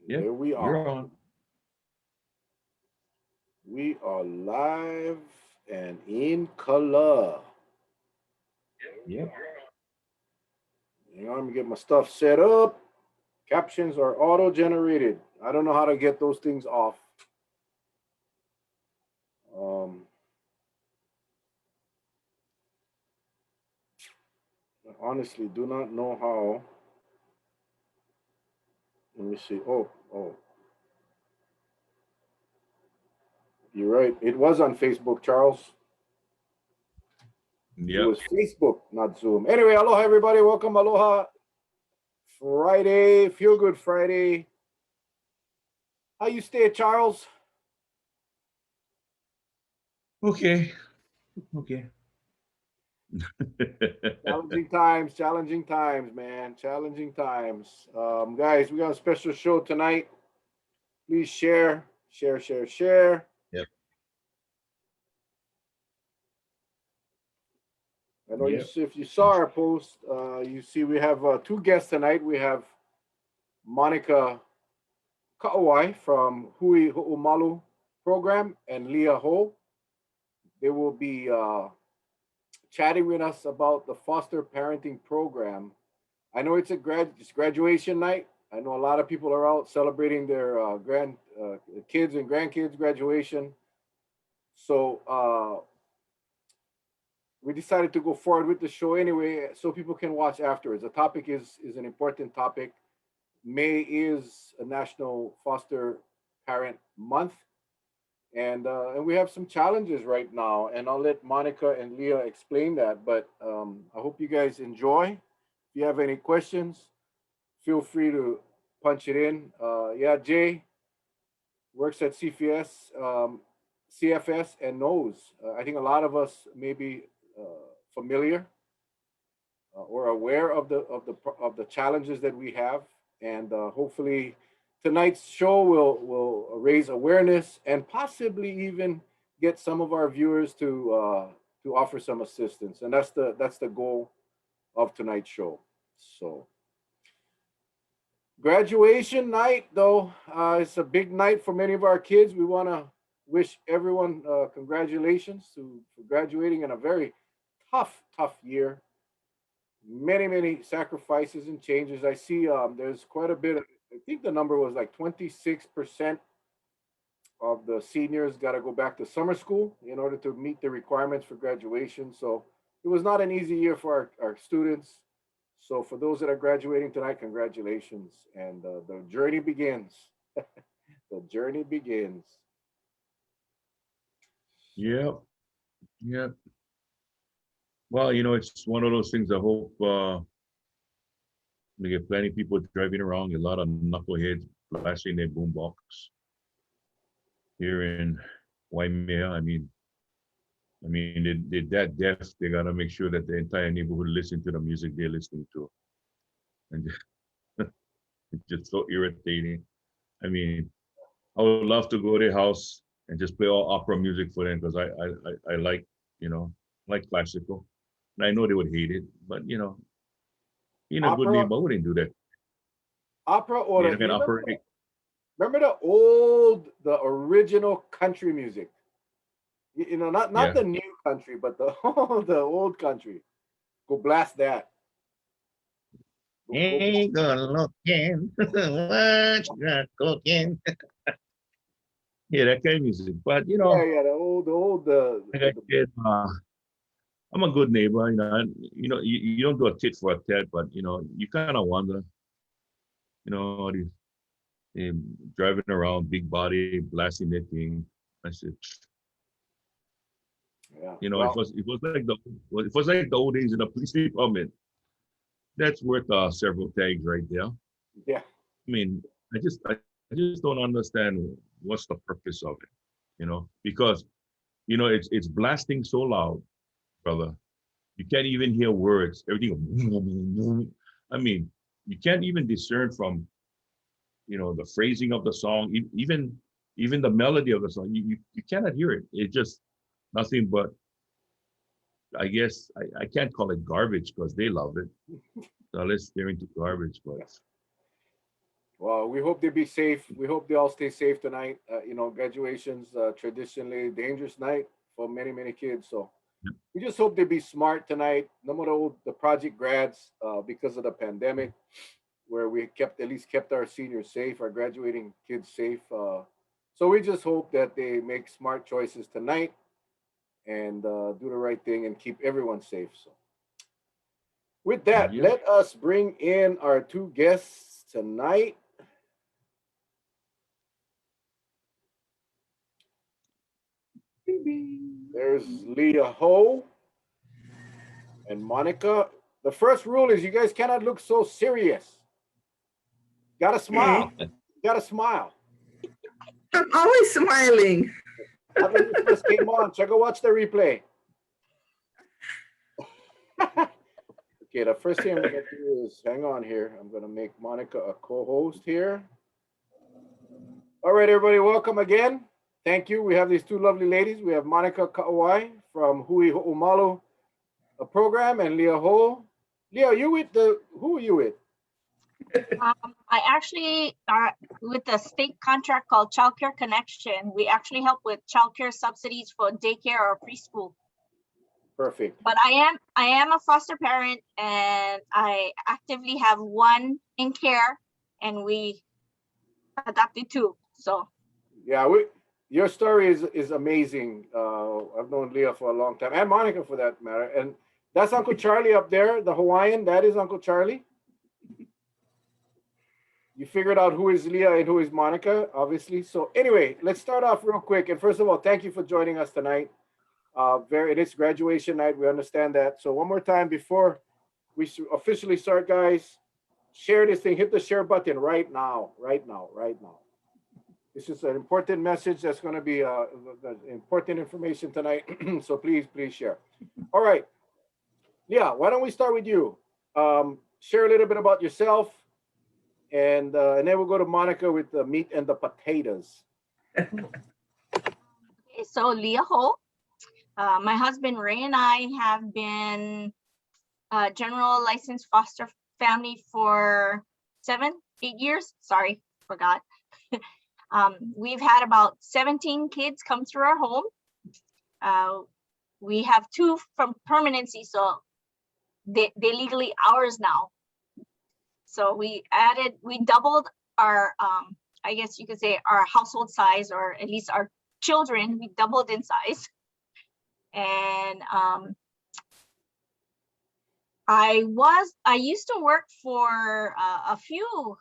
Yep, Here we you're are. on. We are live and in color. Yep. Hang on, let me get my stuff set up. Captions are auto generated. I don't know how to get those things off. Um, I honestly do not know how. Let me see. Oh, you're right. It was on Facebook, Charles. It Yep. was Facebook, not Zoom. Anyway, aloha, everybody. Welcome. Aloha. Friday. Feel good Friday. How you stay, Charles? Okay. Okay. Challenging times, man. Challenging times. Guys, we got a special show tonight. Please share. Yep. I know you. Yep. If you saw our post, you see we have two guests tonight. We have Monica Kauai from Hui Ho'omalu program and Leah Ho. They will be chatting with us about the foster parenting program. I know it's graduation night. I know a lot of people are out celebrating their grand kids and grandkids graduation. So we decided to go forward with the show anyway, so people can watch afterwards. The topic is an important topic. May is a National Foster Parent Month, and we have some challenges right now. And I'll let Monica and Leah explain that. But I hope you guys enjoy. If you have any questions, feel free to punch it in. Yeah, Jay works at CFS, and knows. I think a lot of us may be familiar or aware of the challenges that we have, and hopefully tonight's show will raise awareness and possibly even get some of our viewers to offer some assistance, and that's the goal of tonight's show. So graduation night, though, it's a big night for many of our kids. We want to wish everyone congratulations for graduating in a very tough year. Many sacrifices and changes. I see there's quite a bit. I think the number was like 26% of the seniors got to go back to summer school in order to meet the requirements for graduation. So it was not an easy year for our students. So for those that are graduating tonight, congratulations. And the journey begins. The journey begins. So, Yep. Yep. Well, it's one of those things. I hope we get plenty of people driving around, a lot of knuckleheads blasting their boombox here in Waimea. They're that deaf. They gotta make sure that the entire neighborhood listen to the music they're listening to, and it's just so irritating. I mean, I would love to go to their house and just play all opera music for them because I like classical, and I know they would hate it, but being a good opera, neighbor, I wouldn't do that. opera, or You know, you can remember? operate. Remember the original country music. Not Yeah. the new country, but the the old country. Go blast that. Go blast. Ain't gonna looking, what you got cooking? Yeah, that kind of music. But Yeah. The old like I said, I'm a good neighbor. You don't do a tit for a tat, but you kind of wonder. These driving around, big body, blasting that thing. I said, yeah. it Well, was like the old days in the police department. That's worth several tags right there. yeah. I mean, I just don't understand what's the purpose of it. Because it's blasting so loud, brother. You can't even hear words. Everything. I mean, you can't even discern from the phrasing of the song, even the melody of the song. You cannot hear it. It's just nothing but. I guess I can't call it garbage because they love it. So let's steer into garbage, but Well, we hope they be safe. We hope they all stay safe tonight. Graduation's traditionally a dangerous night for many, many kids. So we just hope they be smart tonight. No matter what the project grads, because of the pandemic, where we at least kept our seniors safe, our graduating kids safe. So we just hope that they make smart choices tonight and do the right thing and keep everyone safe. So with that, Yep. let us bring in our two guests tonight. There's Leah Ho and Monica. The first rule is you guys cannot look so serious. Gotta Okay. smile. Gotta smile. I'm always smiling. Not when you first came on. So go watch the replay. Okay, the first thing I'm gonna do is hang on here. I'm gonna make Monica a co-host here. All right, everybody, welcome again. Thank you. We have these two lovely ladies. We have Monica Kauai from Hui Ho'omalu program and Leah Ho. Leah, who are you with? I actually are with a state contract called Child Care Connection. We actually help with childcare subsidies for daycare or preschool. Perfect. But I am a foster parent, and I actively have one in care, and we adopted two. So Yeah, your story is amazing. I've known Leah for a long time, and Monica for that matter. And that's Uncle Charlie up there, the Hawaiian. That is Uncle Charlie. You figured out who is Leah and who is Monica, obviously. So anyway, let's start off real quick. And first of all, thank you for joining us tonight. It is graduation night. We understand that. So one more time before we officially start, guys, share this thing. Hit the share button right now, right now, right now. This is an important message that's going to be important information tonight. So please share. All right. Yeah, why don't we start with you? Share a little bit about yourself, and then we'll go to Monica with the meat and the potatoes. okay, so Leah Ho, my husband Ray and I have been general licensed foster family for 7-8 years. Sorry, forgot. We've had about 17 kids come through our home. We have 2 from permanency, so they're legally ours now. So we doubled our, I guess you could say our household size, or at least our children, we doubled in size. And I used to work for a few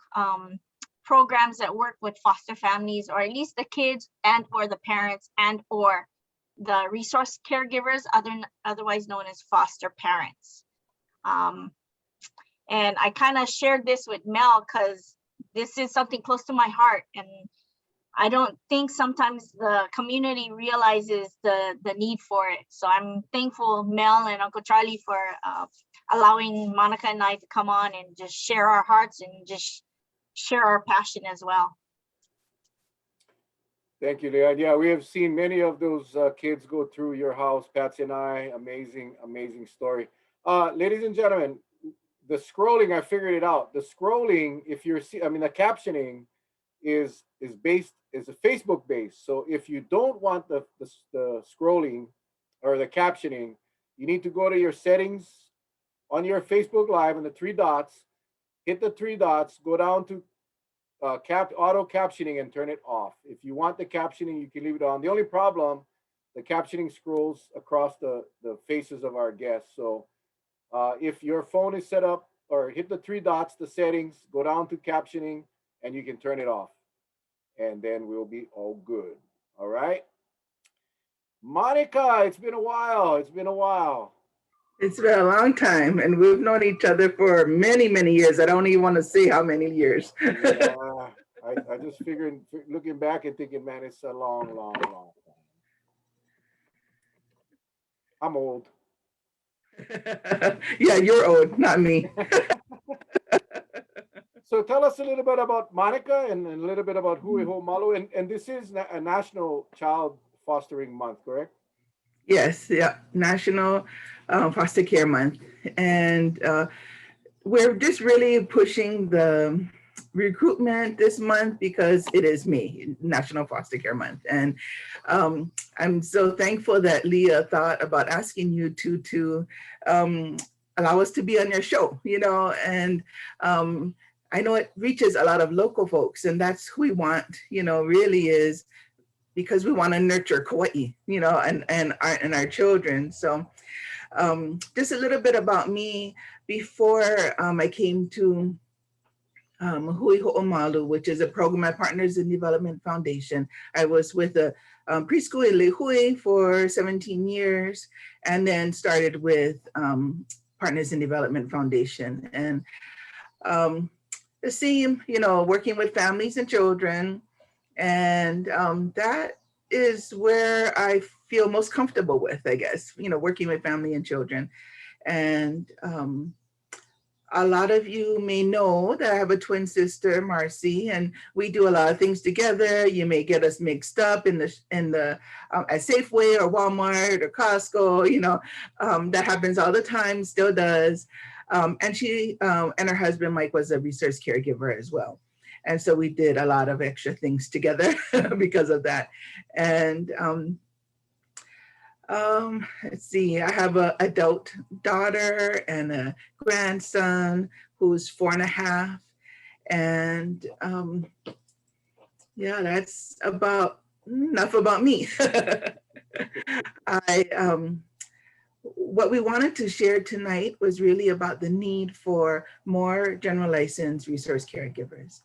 programs that work with foster families, or at least the kids and or the parents and or the resource caregivers, otherwise known as foster parents. And I kind of shared this with Mel because this is something close to my heart, and I don't think sometimes the community realizes the need for it. So I'm thankful, Mel and Uncle Charlie, for allowing Monica and I to come on and just share our hearts and just share our passion as well. Thank you, Leah. Yeah, we have seen many of those kids go through your house, Patsy and I. Amazing, amazing story. Ladies and gentlemen, the scrolling, I figured it out. The scrolling, if you're the captioning is a Facebook based. So if you don't want the scrolling or the captioning, you need to go to your settings on your Facebook Live and the 3 dots, hit the 3 dots, go down to auto captioning and turn it off. If you want the captioning, you can leave it on. The only problem, the captioning scrolls across the faces of our guests. So if your phone is set up, or hit the 3 dots, the settings, go down to captioning, and you can turn it off. And then we'll be all good. All right. Monica, it's been a while. It's been a while. It's been a long time, and we've known each other for many, many years. I don't even want to say how many years. Yeah, I just figured, looking back and thinking, man, it's a long, long, long time. I'm old. Yeah, you're old, not me. So tell us a little bit about Monica and a little bit about Hui Ho'omalu. And this is a National Child Fostering Month, correct? Yes, yeah, National Foster Care Month. And we're just really pushing the recruitment this month because it is May, National Foster Care Month. And I'm so thankful that Leah thought about asking you to allow us to be on your show, you know, and I know it reaches a lot of local folks, and that's who we want, you know, really is, because we want to nurture Kauai, you know, and our children. So just a little bit about me before I came to Hui Ho'omalu, which is a program at Partners in Development Foundation. I was with a preschool in Lehui for 17 years, and then started with Partners in Development Foundation. And the same, you know, working with families and children. And that is where I feel most comfortable with, I guess, you know, working with family and children. And a lot of you may know that I have a twin sister, Marcy, and we do a lot of things together. You may get us mixed up in the at Safeway or Walmart or Costco. You know, that happens all the time, still does. And she and her husband Mike was a resource caregiver as well, and so we did a lot of extra things together because of that. And let's see, I have an adult daughter and a grandson who's 4.5. And yeah, that's about enough about me. What we wanted to share tonight was really about the need for more general licensed resource caregivers.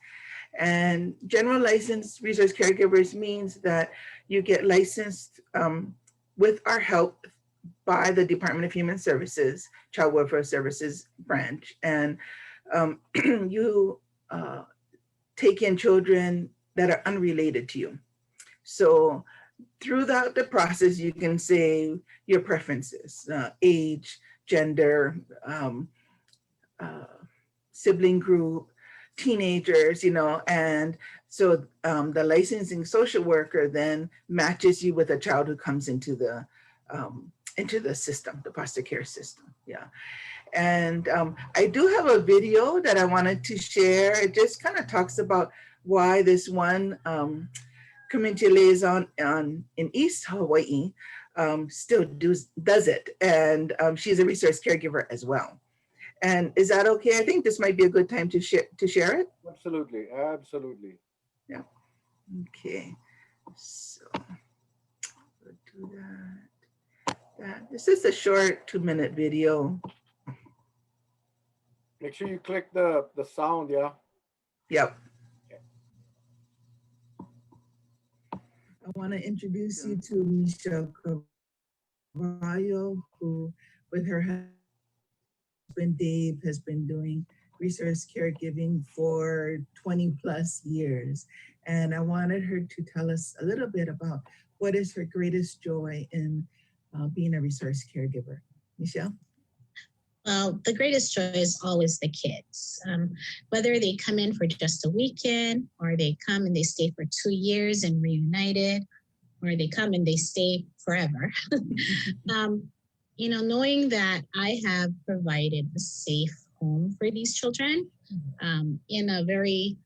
And general licensed resource caregivers means that you get licensed with our help by the Department of Human Services, Child Welfare Services branch. And you take in children that are unrelated to you. So throughout the process, you can say your preferences, age, gender, sibling group, teenagers, you know, and so the licensing social worker then matches you with a child who comes into the system, the foster care system. Yeah. And I do have a video that I wanted to share. It just kind of talks about why this one community liaison in East Hawaii still does it. And she's a resource caregiver as well. And is that okay? I think this might be a good time to share it. Absolutely, absolutely. Yeah. Okay. So we'll do that. This is a short 2-minute video. Make sure you click the sound, yeah? Yep. I want to introduce you to Michelle Carvalho, who with her husband Dave has been doing resource caregiving for 20 plus years. And I wanted her to tell us a little bit about what is her greatest joy in being a resource caregiver. Michelle? Well, the greatest joy is always the kids. Whether they come in for just a weekend, or they come and they stay for 2 years and reunited, or they come and they stay forever. You know, knowing that I have provided a safe home for these children in a very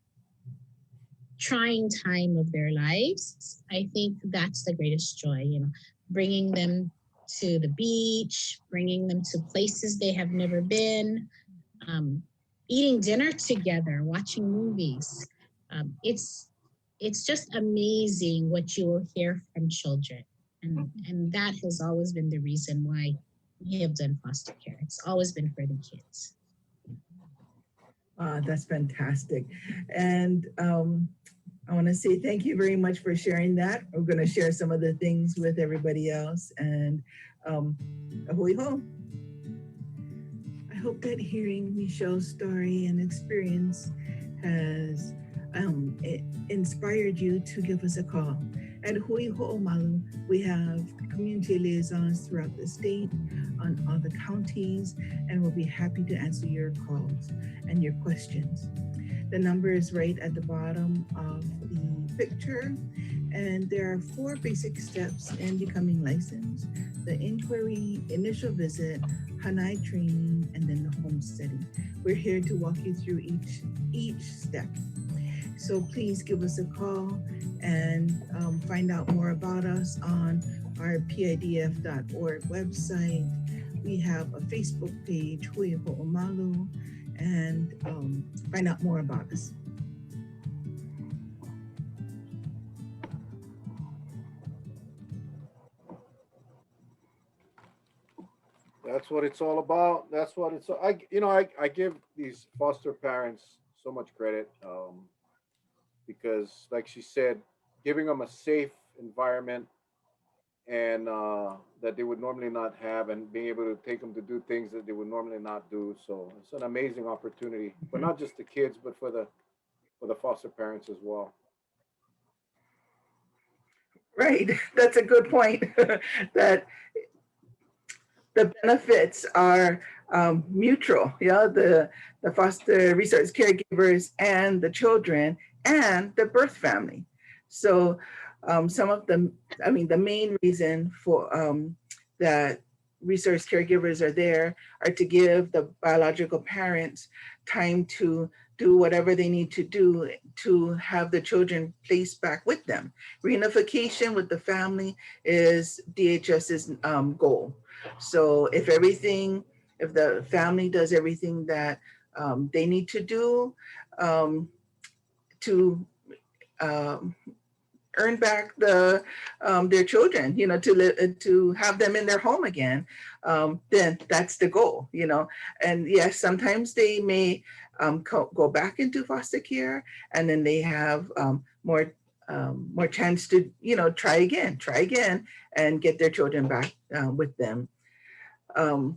trying time of their lives, I think that's the greatest joy, you know, bringing them to the beach, bringing them to places they have never been, eating dinner together, watching movies. It's just amazing what you will hear from children. And that has always been the reason why we have done foster care. It's always been for the kids. That's fantastic. And I want to say thank you very much for sharing that. We're going to share some of the things with everybody else. And ahoy ho. I hope that hearing Michelle's story and experience has inspired you to give us a call. At Hui Ho'omalu, we have community liaisons throughout the state on all the counties, and we'll be happy to answer your calls and your questions. The number is right at the bottom of the picture, and there are 4 basic steps in becoming licensed: the inquiry, initial visit, Hanai training, and then the homesteading. We're here to walk you through each step. So please give us a call and find out more about us on our pidf.org website. We have a Facebook page, Hui Ho'omalu, and find out more about us. That's what it's all about. That's what it's. I give these foster parents so much credit because, like she said, giving them a safe environment and that they would normally not have, and being able to take them to do things that they would normally not do. So it's an amazing opportunity for not just the kids, but for the foster parents as well. Right, that's a good point. That the benefits are mutual. Yeah, the foster resource caregivers and the children and the birth family. So some of the, the main reason for that resource caregivers are there are to give the biological parents time to do whatever they need to do to have the children placed back with them. Reunification with the family is DHS's goal. So if the family does everything that they need to do to earn back their children, to have them in their home again, then that's the goal, And yes, sometimes they may go back into foster care, and then they have more chance to, try again, and get their children back with them. The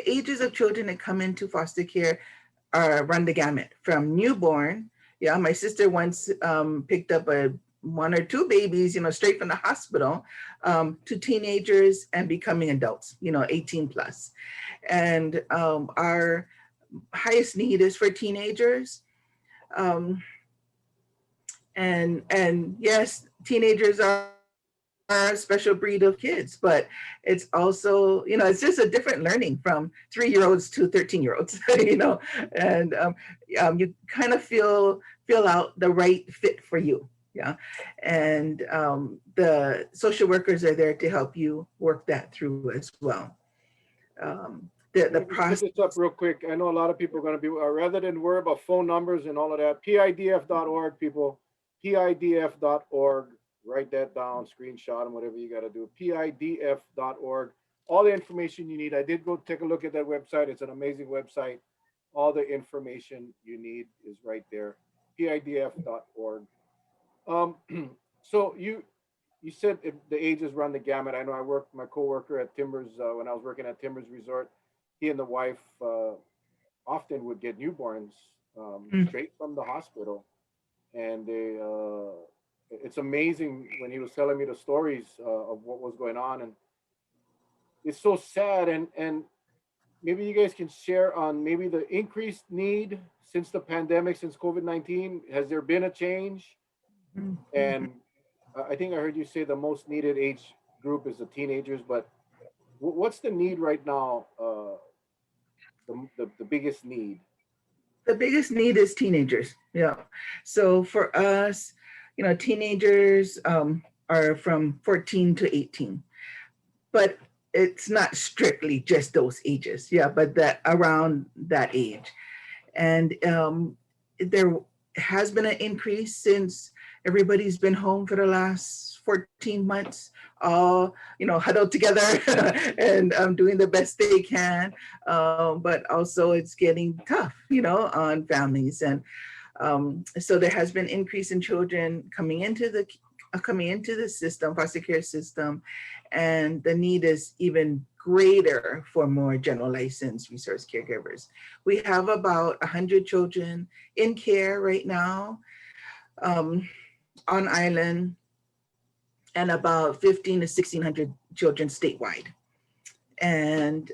ages of children that come into foster care run the gamut from newborn. Yeah, my sister once picked up 1 or 2 babies, straight from the hospital, to teenagers and becoming adults, 18 plus. And our highest need is for teenagers. And yes, teenagers are a special breed of kids, but it's also, it's just a different learning from 3-year-olds to 13-year-olds, and you kind of feel out the right fit for you. Yeah. And the social workers are there to help you work that through as well. The process. Put this up real quick. I know a lot of people are going to be, rather than worry about phone numbers and all of that, pidf.org, people, pidf.org. Write that down, screenshot them, whatever you got to do. pidf.org. All the information you need. I did go take a look at that website. It's an amazing website. All the information you need is right there. pidf.org. So you said if the ages run the gamut. I know I worked, my coworker at Timbers, when I was working at Timbers Resort, he and the wife often would get newborns straight from the hospital. And it's amazing when he was telling me the stories of what was going on, and it's so sad. And maybe you guys can share on maybe the increased need since the pandemic, since COVID-19. Has there been a change? And I think I heard you say the most needed age group is the teenagers, but what's the need right now? The biggest need? The biggest need is teenagers. Yeah. So for us, teenagers are from 14 to 18, but it's not strictly just those ages. Yeah, but that around that age. And there has been an increase since everybody's been home for the last 14 months, all, huddled together and doing the best they can. But also it's getting tough, on families. And so there has been increase in children coming into the system, foster care system, and the need is even greater for more general licensed resource caregivers. We have about 100 children in care right now on island, and about 15 to 1600 children statewide. And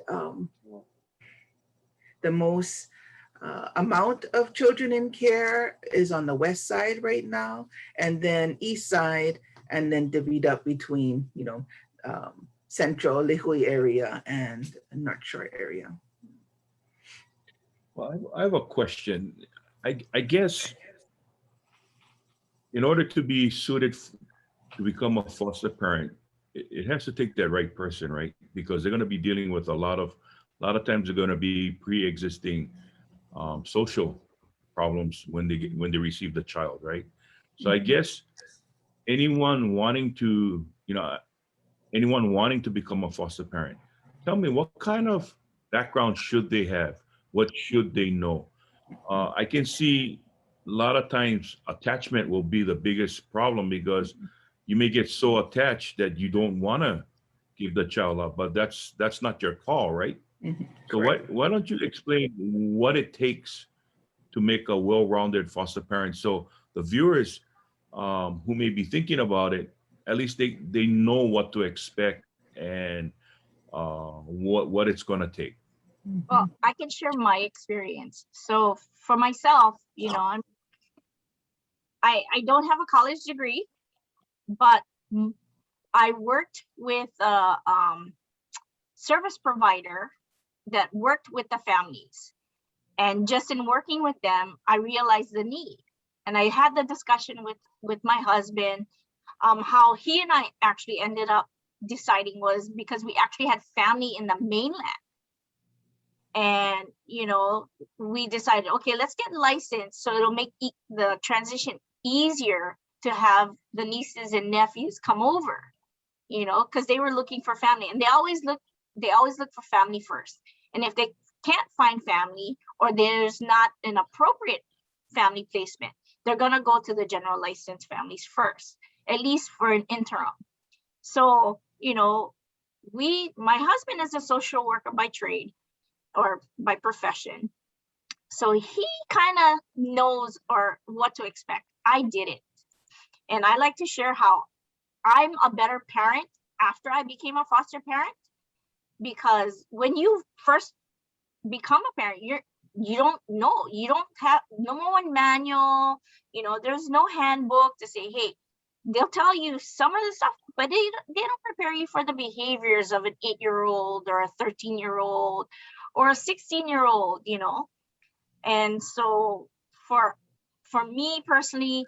the most amount of children in care is on the west side right now, and then east side, and then divvied up between, central Lihue area and North Shore area. Well, I have a question. I guess in order to be suited to become a foster parent, it has to take that right person, right? Because they're going to be dealing with a lot of times they're going to be pre-existing social problems when they receive the child, right? So I guess anyone wanting to become a foster parent, tell me, what kind of background should they have? What should they know? I can see a lot of times attachment will be the biggest problem, because you may get so attached that you don't want to give the child up, but that's not your call, right? So why don't you explain what it takes to make a well-rounded foster parent, so the viewers who may be thinking about it, at least they know what to expect and what it's going to take. Well, I can share my experience. So for myself, I don't have a college degree, but I worked with a service provider that worked with the families. And just in working with them, I realized the need. And I had the discussion with my husband. How he and I actually ended up deciding was because we actually had family in the mainland. And, we decided, okay, let's get licensed so it'll make the transition easier to have the nieces and nephews come over, because they were looking for family, and they always look for family first. And if they can't find family, or there's not an appropriate family placement, they're going to go to the general licensed families first, at least for an interim. So, my husband is a social worker by trade or by profession. So he kind of knows or what to expect. I didn't. And I like to share how I'm a better parent after I became a foster parent, because when you first become a parent, you don't know, you don't have no one manual, there's no handbook to say, hey, they'll tell you some of the stuff, but they don't prepare you for the behaviors of an 8-year-old or a 13-year-old or a 16-year-old, And so for me personally,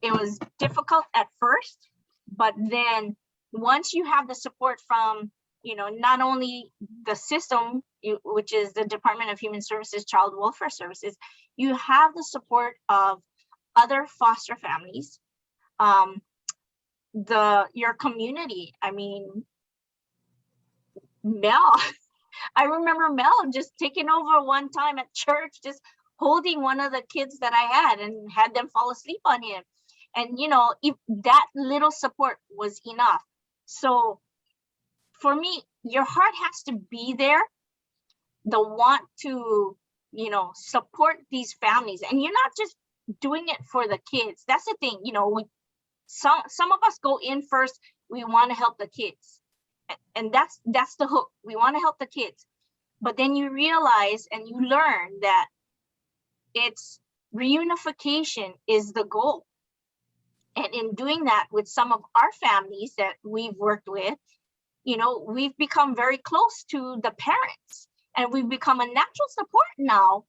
it was difficult at first, but then once you have the support from, not only the system, which is the Department of Human Services, Child Welfare Services, you have the support of other foster families, your community. I mean, Mel, I remember Mel just taking over one time at church, just holding one of the kids that I had and had them fall asleep on him. And, if that little support was enough. So for me, your heart has to be there, the want to, support these families. And you're not just doing it for the kids. That's the thing, some of us go in first, we want to help the kids. And that's the hook. We want to help the kids. But then you realize and you learn that it's reunification is the goal. And in doing that with some of our families that we've worked with, we've become very close to the parents, and we've become a natural support now,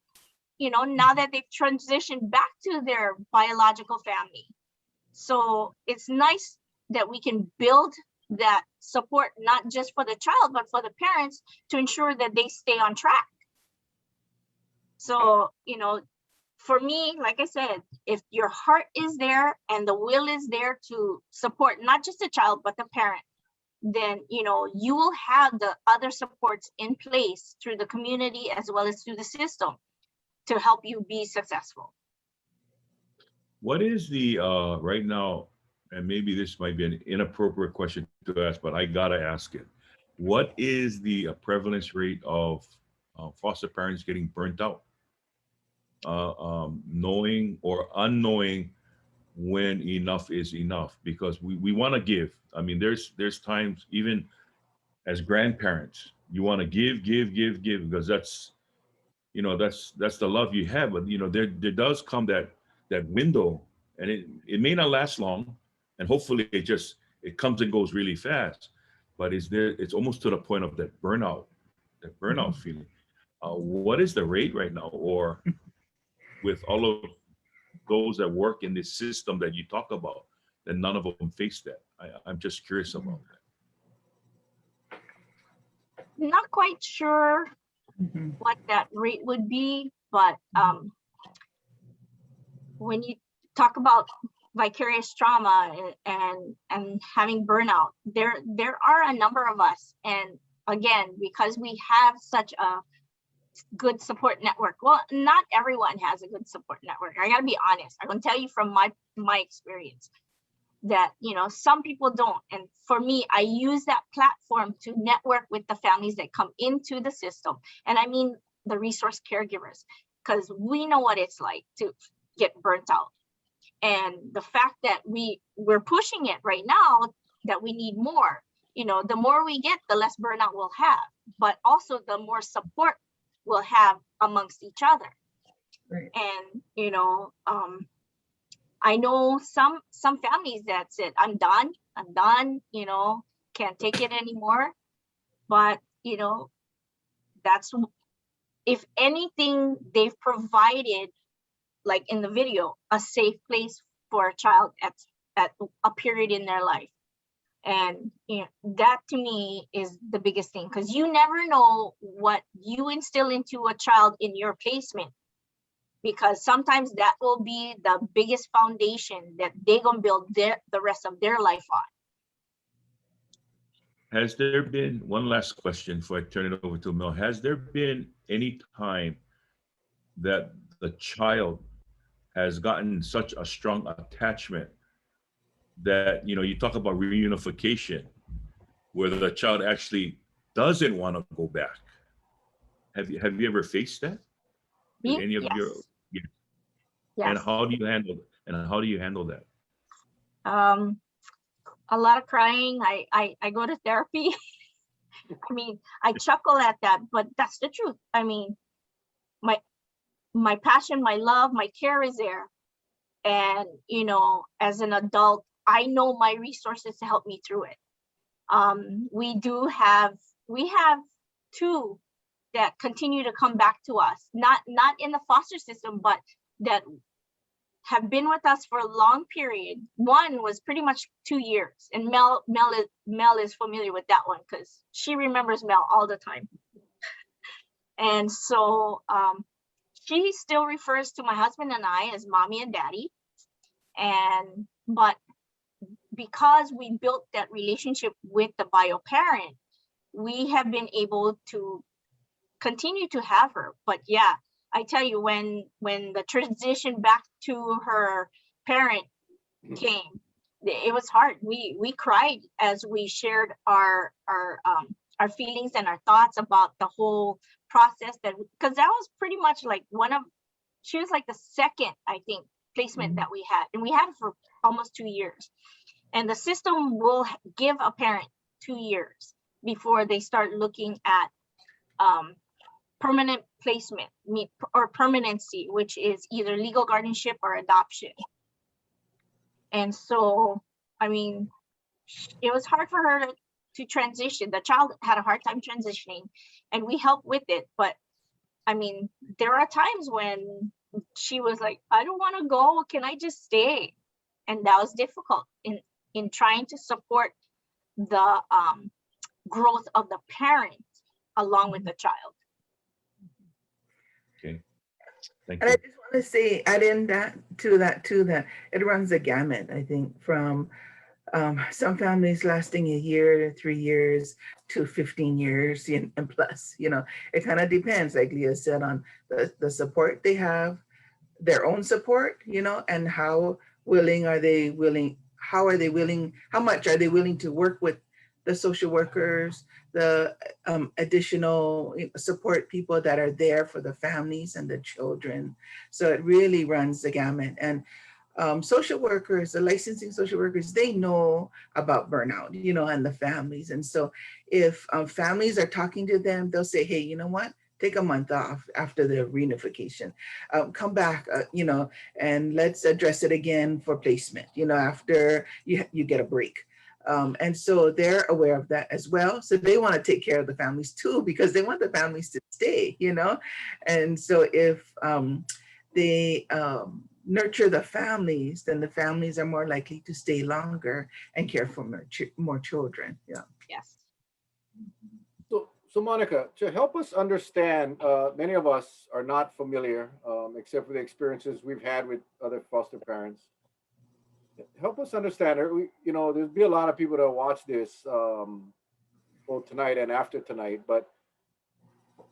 now that they've transitioned back to their biological family. So it's nice that we can build that support, not just for the child, but for the parents, to ensure that they stay on track. So, for me, like I said, if your heart is there and the will is there to support not just the child, but the parent, then, you will have the other supports in place through the community as well as through the system to help you be successful. What is the, right now, and maybe this might be an inappropriate question to ask, but I gotta ask it. What is the prevalence rate of foster parents getting burnt out? Knowing or unknowing when enough is enough, because we want to give. I mean, there's times, even as grandparents, you want to give, because that's, that's the love you have. But there does come that window, and it may not last long, and hopefully it comes and goes really fast. But it's almost to the point of that burnout feeling. What is the rate right now, or with all of those that work in this system that you talk about, that none of them face that? I'm just curious about that. Not quite sure Mhm. what that rate would be, but when you talk about vicarious trauma and having burnout, there are a number of us, and again, because we have such a good support network. Well, not everyone has a good support network. I gotta be honest. I'm gonna tell you from my experience that some people don't. And for me, I use that platform to network with the families that come into the system. And I mean the resource caregivers, because we know what it's like to get burnt out. And the fact that we're pushing it right now, that we need more, the more we get, the less burnout we'll have, but also the more support we'll have amongst each other. Right. And I know some families that said, I'm done, can't take it anymore. But that's, if anything, they've provided, like in the video, a safe place for a child at a period in their life. And that to me is the biggest thing, because you never know what you instill into a child in your placement, because sometimes that will be the biggest foundation that they're gonna build the rest of their life on. Has there been, one last question before I turn it over to Mel, has there been any time that the child has gotten such a strong attachment that, you talk about reunification, where the child actually doesn't want to go back? Have you ever faced that? Me? Any of your, Yes. yeah. And Yes. how do you handle that? A lot of crying. I go to therapy. I mean, I chuckle at that, but that's the truth. I mean, my passion, my love, my care is there. And, as an adult, I know my resources to help me through it. We have two that continue to come back to us, not in the foster system, but that have been with us for a long period. One was pretty much 2 years, and Mel is familiar with that one because she remembers Mel all the time. And so she still refers to my husband and I as mommy and daddy. But because we built that relationship with the bio parent, we have been able to continue to have her. But yeah, I tell you, when the transition back to her parent came, it was hard. We cried as we shared our feelings and our thoughts about the whole process, because that was pretty much like she was like the second, I think, placement that we had, and we had it for almost 2 years. And the system will give a parent 2 years before they start looking at permanent placement or permanency, which is either legal guardianship or adoption. And so, I mean, it was hard for her to transition. The child had a hard time transitioning, and we helped with it. But I mean, there are times when she was like, I don't want to go. Can I just stay? And that was difficult in trying to support the growth of the parent along with the child. Okay. Thank And you. I just want to say, add in that too, that it runs a gamut, I think, from some families lasting a year, 3 years to 15 years and plus. It kind of depends, like Leah said, on the support they have, their own support, and how much are they willing to work with the social workers, the additional support people that are there for the families and the children. So it really runs the gamut. And social workers, the licensing social workers, they know about burnout, and the families. And so if families are talking to them, they'll say, hey, you know what? Take a month off after the reunification. Come back, and let's address it again for placement, after you get a break. And so they're aware of that as well. So they want to take care of the families too, because they want the families to stay, And so if they nurture the families, then the families are more likely to stay longer and care for more children. Yeah. Yes. So Monica, to help us understand, many of us are not familiar, except for the experiences we've had with other foster parents. Help us understand. There'll be a lot of people that watch this, both tonight and after tonight. But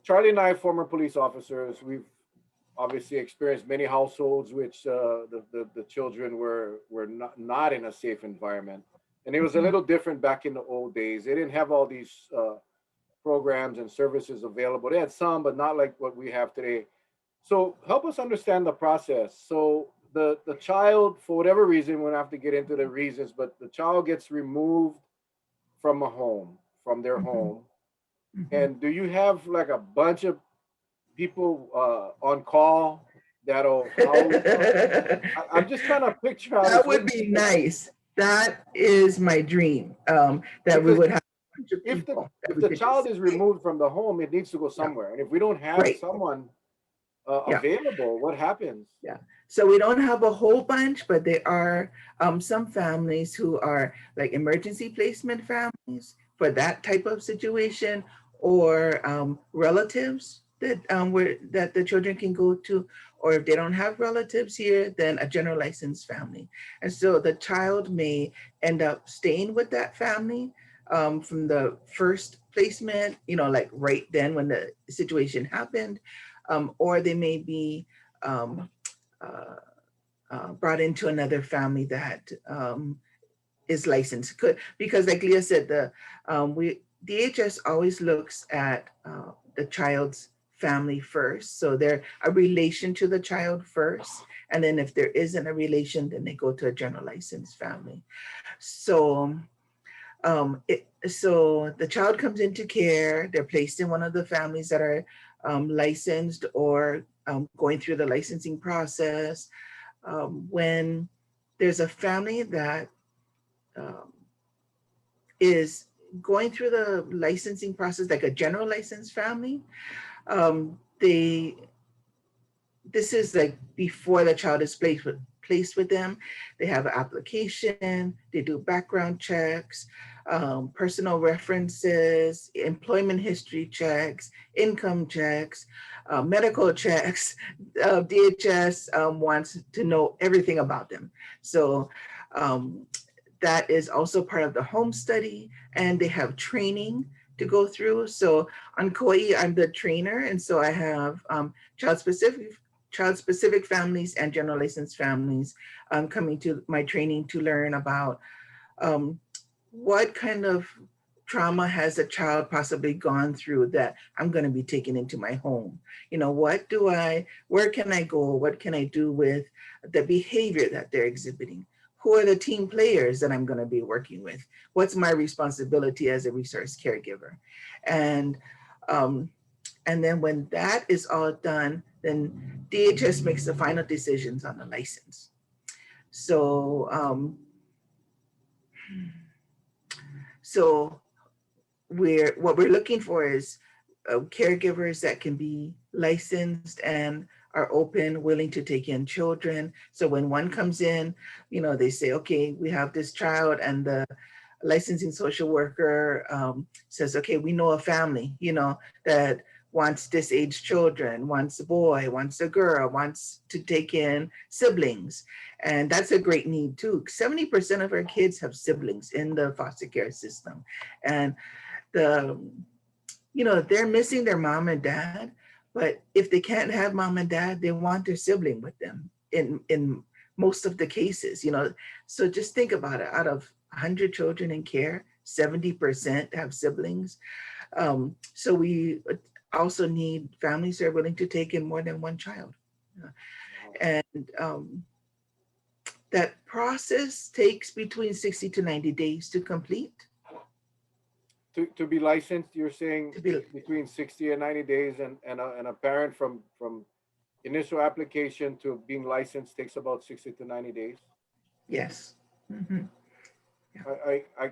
Charlie and I, former police officers, we've obviously experienced many households which the children were not in a safe environment, and it was a little different back in the old days. They didn't have all these programs and services available. They had some, but not like what we have today. So help us understand the process. So the child, for whatever reason, we don't have to get into the reasons, but the child gets removed from a home, from their home. And do you have like a bunch of people on call that'll house? I'm just trying to picture how That this would works. be nice. That is my dream. That we Because would have a bunch of if people that if we the could child just, is removed from the home, it needs to go somewhere. And if we don't have right. someone Yeah. available, what happens? Yeah. So we don't have a whole bunch, but there are some families who are like emergency placement families for that type of situation, or relatives that the children can go to, or if they don't have relatives here, then a general license family. And so the child may end up staying with that family from the first placement, like right then when the situation happened, or they may be um, brought into another family that is licensed. Because like Leah said, DHS always looks at the child's family first. So they're a relation to the child first. And then if there isn't a relation, then they go to a general license family. So so the child comes into care, they're placed in one of the families that are licensed or going through the licensing process. When there's a family that um, is going through the licensing process, like a general license family, they this is like before the child is placed with them. They have an application, they do background checks, personal references, employment history checks, income checks, medical checks. DHS wants to know everything about them. So that is also part of the home study, and they have training to go through. So on Kauai, I'm the trainer, and so I have child-specific families and general license families coming to my training to learn about what kind of trauma has a child possibly gone through that I'm going to be taking into my home. Where can I go? What can I do with the behavior that they're exhibiting? Who are the team players that I'm going to be working with? What's my responsibility as a resource caregiver? And then when that is all done, then DHS makes the final decisions on the license. So, what we're looking for is caregivers that can be licensed and are open, willing to take in children. So when one comes in, they say, okay, we have this child, and the licensing social worker says, okay, we know a family, that wants this age children, wants a boy, wants a girl, wants to take in siblings. And that's a great need too. 70% of our kids have siblings in the foster care system. And they're missing their mom and dad, but if they can't have mom and dad, they want their sibling with them in most of the cases, So just think about it. Out of 100 children in care, 70% have siblings. So we also need families that are willing to take in more than one child. And that process takes between 60 to 90 days to complete. To be licensed, you're saying To be, between 60 and 90 days, and a parent from initial application to being licensed takes about 60 to 90 days. yes. Mhm. I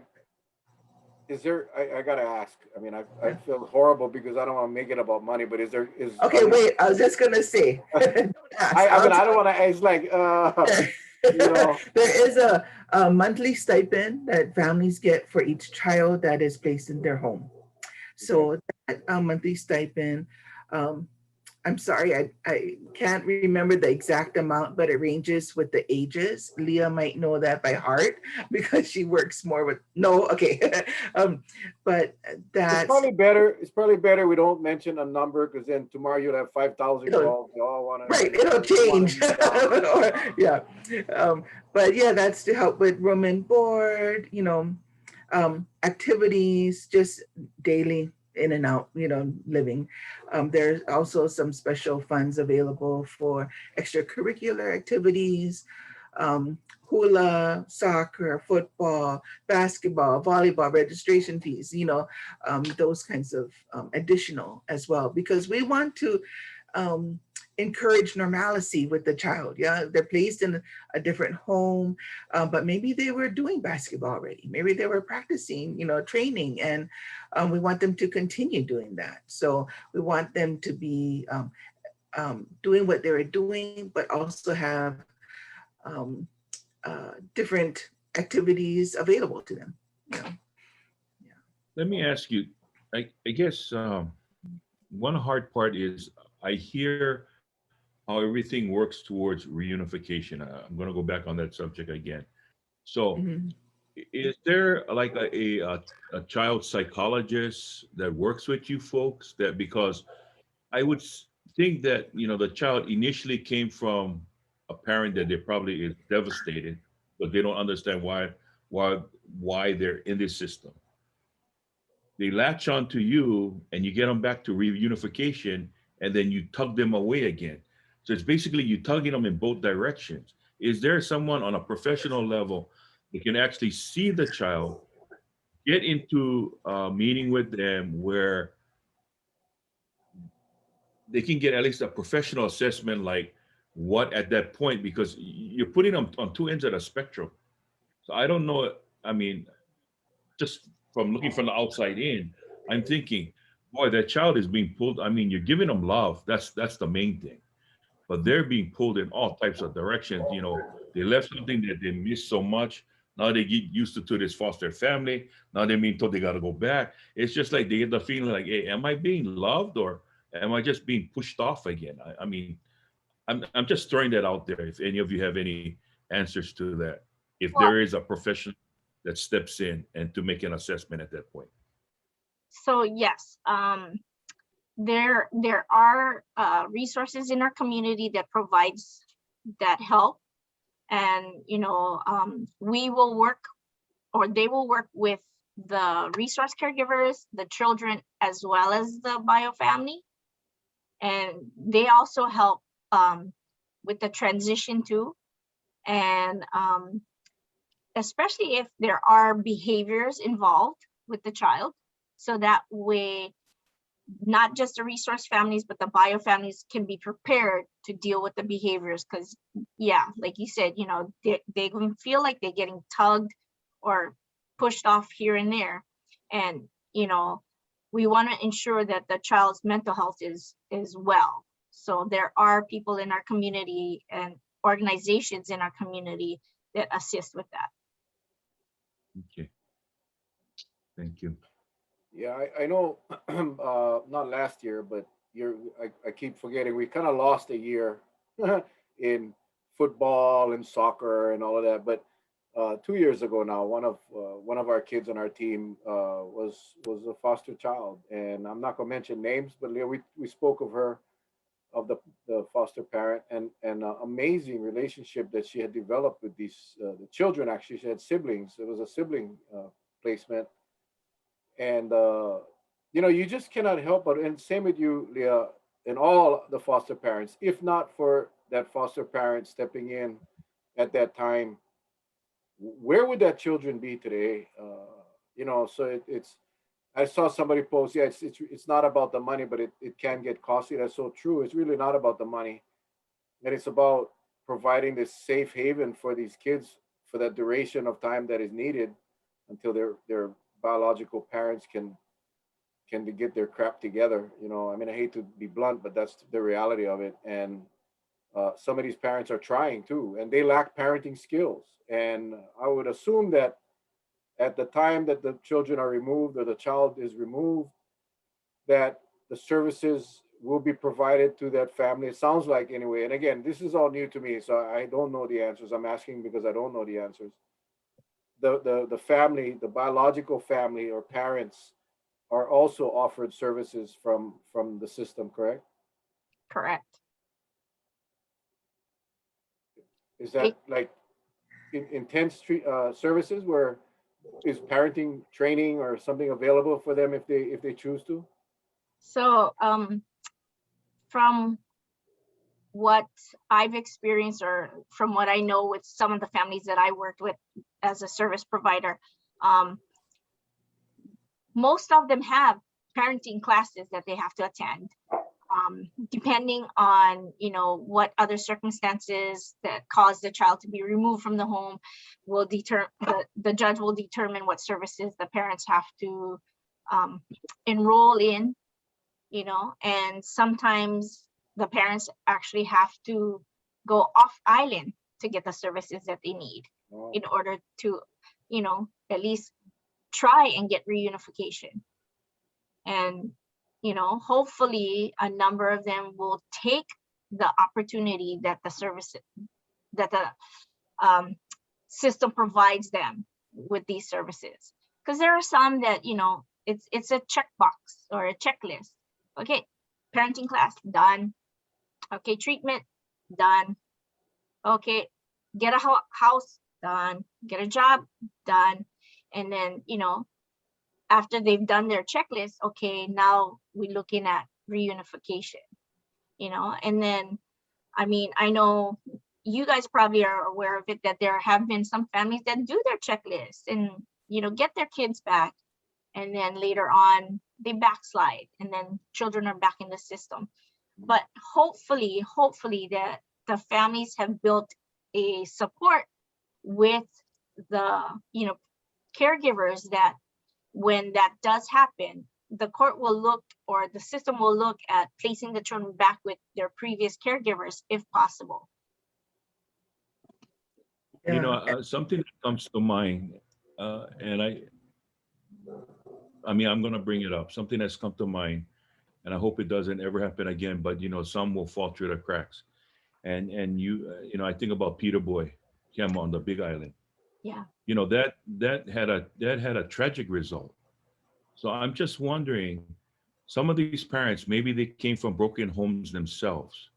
is there, I gotta ask. I mean, I Yeah. feel horrible because I don't want to make it about money, but is there is Okay, wait, I was just gonna say, don't ask, I I'll mean, I don't tell want to, it's like you. you know. There is a monthly stipend that families get for each child that is placed in their home. Okay. So that monthly stipend, um, I'm sorry, I can't remember the exact amount, but it ranges with the ages. Leah might know that by heart because she works more with, no, okay. But It's that's, probably better. It's probably better we don't mention a number, because then tomorrow you'll have 5,000 it'll, calls. They all want to right, know. it'll They want to change. know now. Or, yeah. But yeah, that's to help with room and board, activities, just daily in and out, living. There's also some special funds available for extracurricular activities, hula, soccer, football, basketball, volleyball, registration fees, those kinds of additional as well, because we want to um, encourage normalcy with the child. Yeah, they're placed in a different home, but maybe they were doing basketball already. Maybe they were practicing, training, and we want them to continue doing that. So we want them to be doing what they were doing, but also have different activities available to them. You know? Yeah. Let me ask you, I guess one hard part is I hear how everything works towards reunification. I'm going to go back on that subject again. So, Mhm. is there like a child psychologist that works with you folks? That because I would think that the child initially came from a parent that they probably is devastated, but they don't understand why why they're in this system. They latch on to you and you get them back to reunification, and then you tug them away again. So it's basically you tugging them in both directions. Is there someone on a professional level that can actually see the child, get into a meeting with them where they can get at least a professional assessment, like what at that point, because you're putting them on two ends of the spectrum. So I don't know. I mean, just from looking from the outside in, I'm thinking, boy, that child is being pulled. I mean, you're giving them love. That's the main thing. But they're being pulled in all types of directions. They left something that they missed so much. Now they get used to this foster family. Now they mean told they got to go back. It's just like they get the feeling like, hey, am I being loved or am I just being pushed off again? I mean, I'm just throwing that out there. If any of you have any answers to that, if Well, there is a professional that steps in and to make an assessment at that point. so yes, there are resources in our community that provides that help, and we will work, or they will work with the resource caregivers, the children, as well as the bio family, and they also help with the transition too, and especially if there are behaviors involved with the child, so that way not just the resource families but the bio families can be prepared to deal with the behaviors, because yeah, like you said, they can feel like they're getting tugged or pushed off here and there, and we want to ensure that the child's mental health is well. So there are people in our community and organizations in our community that assist with that. Okay, thank you. Yeah, I know. Not last year, but I keep forgetting. We kind of lost a year in football and soccer and all of that. But 2 years ago now, one of our kids on our team was a foster child, and I'm not gonna mention names, but Leah, we spoke of her, of the foster parent, and amazing relationship that she had developed with these the children. Actually, she had siblings. It was a sibling placement, and you just cannot help but, and same with you, Leah, and all the foster parents. If not for that foster parent stepping in at that time, where would that children be today? You know, so it's, I saw somebody post, yeah, it's not about the money, but it can get costly. That's so true. It's really not about the money. And it's about providing this safe haven for these kids for that duration of time that is needed until their biological parents can get their crap together. You know, I mean, I hate to be blunt, but that's the reality of it. And some of these parents are trying too, and they lack parenting skills. And I would assume that at the time that the children are removed or the child is removed, that the services will be provided to that family. It sounds like anyway. And again, this is all new to me, so I don't know the answers. I'm asking because I don't know the answers. The family, the biological family or parents are also offered services from the system, correct? Correct. Is that like intense services where is parenting training or something available for them if they choose to? So from what I've experienced or from what I know with some of the families that I worked with as a service provider, most of them have parenting classes that they have to attend. Depending on, you know, what other circumstances that cause the child to be removed from the home will the judge will determine what services the parents have to enroll in, you know, and sometimes the parents actually have to go off island to get the services that they need in order to, you know, at least try and get reunification. And, you know, hopefully a number of them will take the opportunity that the service, that the system provides them with these services. Because there are some that, you know, it's a checkbox or a checklist. Okay, parenting class, done. Okay, treatment, done. Okay, get a house, done. Get a job, done. And then, you know, after they've done their checklist, okay, now we're looking at reunification, you know. And then, I mean, I know you guys probably are aware of it, that there have been some families that do their checklist and, you know, get their kids back. And then later on, they backslide and then children are back in the system. But hopefully that the families have built a support with the, you know, caregivers, that when that does happen, the court will look, or the system will look at placing the children back with their previous caregivers if possible. Yeah. You know, something that comes to mind, and I mean, I'm going to bring it up. Something that's come to mind, and I hope it doesn't ever happen again. But you know, some will fall through the cracks. And you know, I think about Peter Boy, him on the Big Island. Yeah. You know, that had a tragic result. So I'm just wondering, some of these parents, maybe they came from broken homes themselves.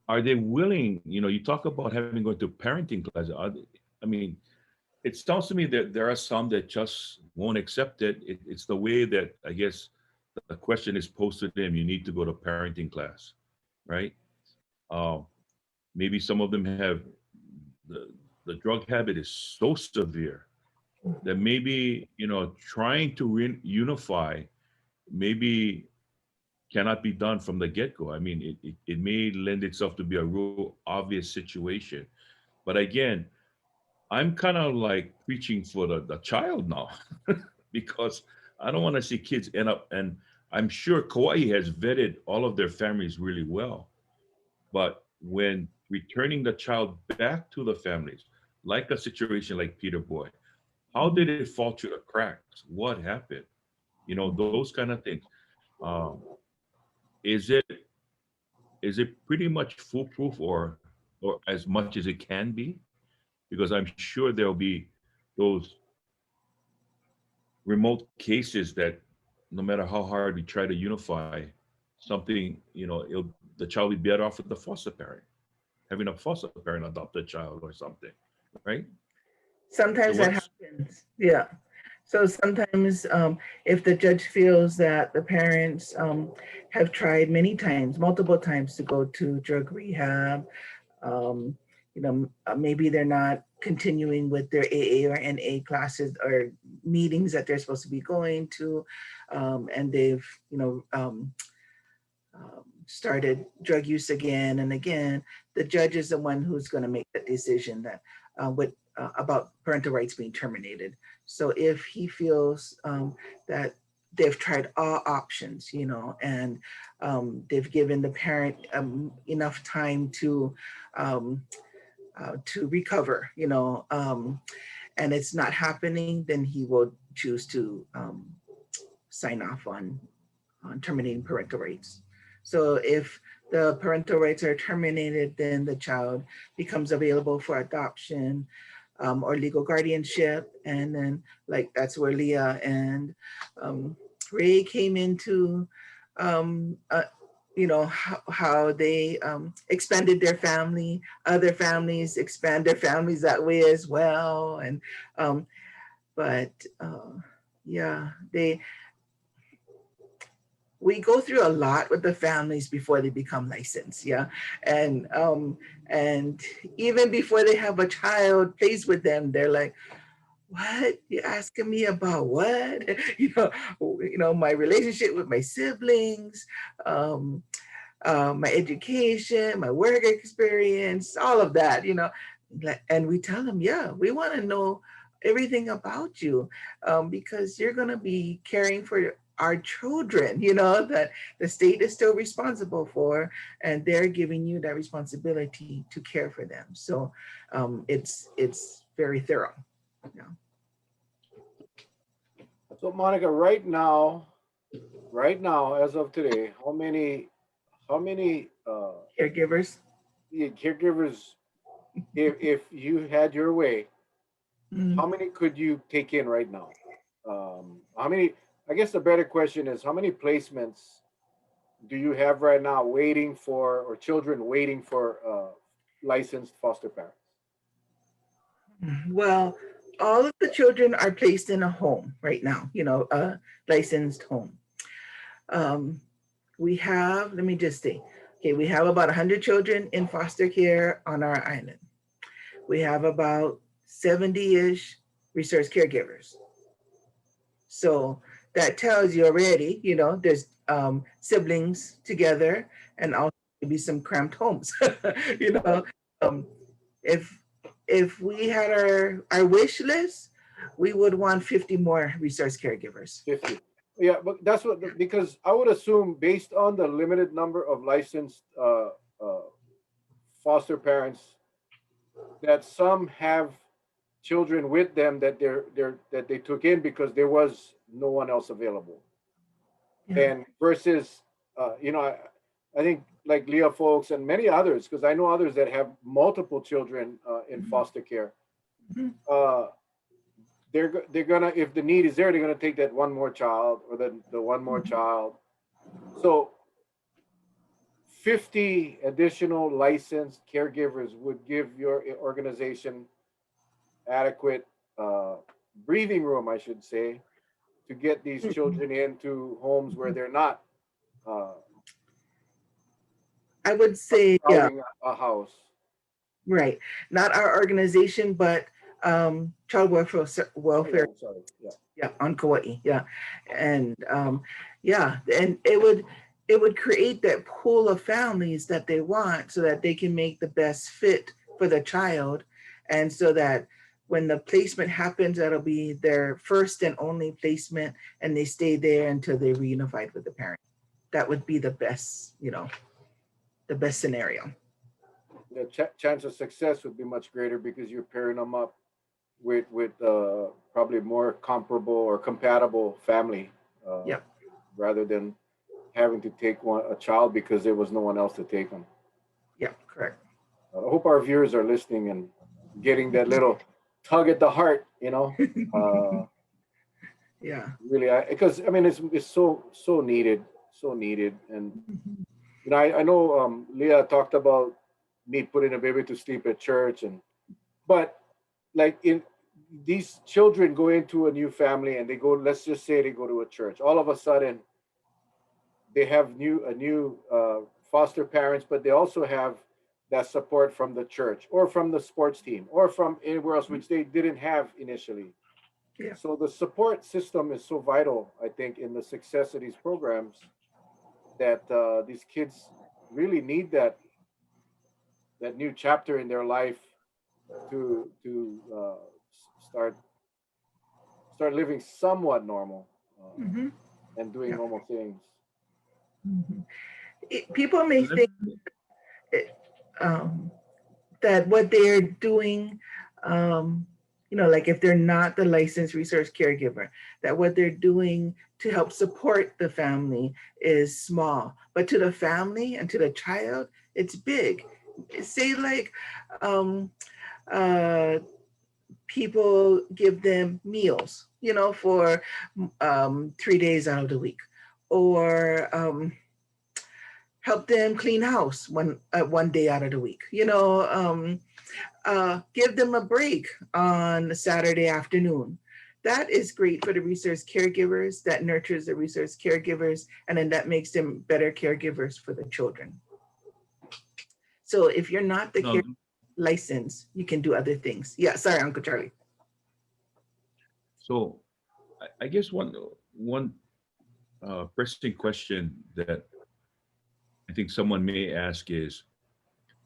Are they willing? You know, you talk about having going to parenting classes. I mean, it sounds to me that there are some that just won't accept it. It's the way that I guess the question is posed to them. You need to go to parenting class, right? Uh, Maybe some of them have the the drug habit is so severe that maybe, you know, trying to unify maybe cannot be done from the get-go. I mean, it may lend itself to be a real obvious situation. But again, I'm kind of like preaching for the child now because I don't want to see kids end up, and I'm sure Kauai has vetted all of their families really well. But when returning the child back to the families, like a situation like Peter Boy, how did it fall through the cracks? What happened? You know, those kind of things. Um, is it pretty much foolproof, or as much as it can be? Because I'm sure there'll be those remote cases that no matter how hard we try to unify something, you know, the child will be better off with the foster parent, having a foster parent adopt a child or something, right? So Sometimes that what's happens. Yeah. So sometimes if the judge feels that the parents have tried many times, multiple times to go to drug rehab, um, maybe they're not continuing with their AA or NA classes or meetings that they're supposed to be going to, and they've started drug use again and again. The judge is the one who's going to make the decision that about parental rights being terminated. So if he feels that they've tried all options, and they've given the parent enough time to recover, and it's not happening, then he will choose to sign off on terminating parental rights. So if the parental rights are terminated, then the child becomes available for adoption or legal guardianship. And then that's where Leah and Ray came into, how they expanded their family. Other families expand their families that way as well. And we go through a lot with the families before they become licensed, and even before they have a child placed with them, they're like, "What? You're asking me about what? My relationship with my siblings, my education, my work experience, all of that, And we tell them, yeah, we want to know everything about you, because you're going to be caring for our children, that the state is still responsible for, and they're giving you that responsibility to care for them. So it's very thorough. So Monica, right now, as of today, how many Caregivers. caregivers, if you had your way, Mhm. how many could you take in right now? How many? I guess the better question is, how many placements do you have right now waiting for, or children waiting for licensed foster parents? Well, all of the children are placed in a home right now, a licensed home. We have, let me just see. Okay, we have about 100 children in foster care on our island. We have about 70-ish resource caregivers. So that tells you already, there's siblings together, and also maybe some cramped homes. If we had our wish list, we would want 50 more resource caregivers. 50. Yeah, but that's because I would assume, based on the limited number of licensed foster parents, that some have children with them that they took in because there was no one else available. Yeah. And versus, I think like Leah folks and many others, because I know others that have multiple children in foster care. Mhm. They're gonna, if the need is there, they're gonna take that one more child, or the one more child. So 50 additional licensed caregivers would give your organization adequate breathing room, I should say, to get these children into homes where they're not I would say, yeah, crowding a house. right. Not our organization, but child welfare Oh, yeah, I'm sorry. Yeah. on Kauai. Yeah. And and it would create that pool of families that they want, so that they can make the best fit for the child. And so that when the placement happens, that'll be their first and only placement, and they stay there until they're reunified with the parent. That would be the best, the best scenario. The chance of success would be much greater, because you're pairing them up with probably more comparable or compatible family, Yep. rather than having to take a child because there was no one else to take them. Yeah, correct. I hope our viewers are listening and getting that little tug at the heart, Yeah. really, because I mean, it's so needed, and I know Leah talked about me putting a baby to sleep at church, but like, in these children go into a new family, and they go, let's just say they go to a church, all of a sudden they have a new foster parents, but they also have that support from the church or from the sports team or from anywhere else, which they didn't have initially. Yeah. So the support system is so vital, I think, in the success of these programs, that these kids really need that new chapter in their life to start living somewhat normal, Mhm. and doing Yeah. normal things. Mhm. People may Let think me- um, that what they're doing, um, like if they're not the licensed resource caregiver, that what they're doing to help support the family is small. But to the family and to the child, it's big. Say like um, uh, people give them meals, for 3 days out of the week, or help them clean house one day out of the week. Give them a break on a Saturday afternoon. That is great for the resource caregivers. That nurtures the resource caregivers, and then that makes them better caregivers for the children. So if you're not the No, care license, you can do other things. Yeah, sorry, Uncle Charlie. so I guess one pressing question that I think someone may ask is,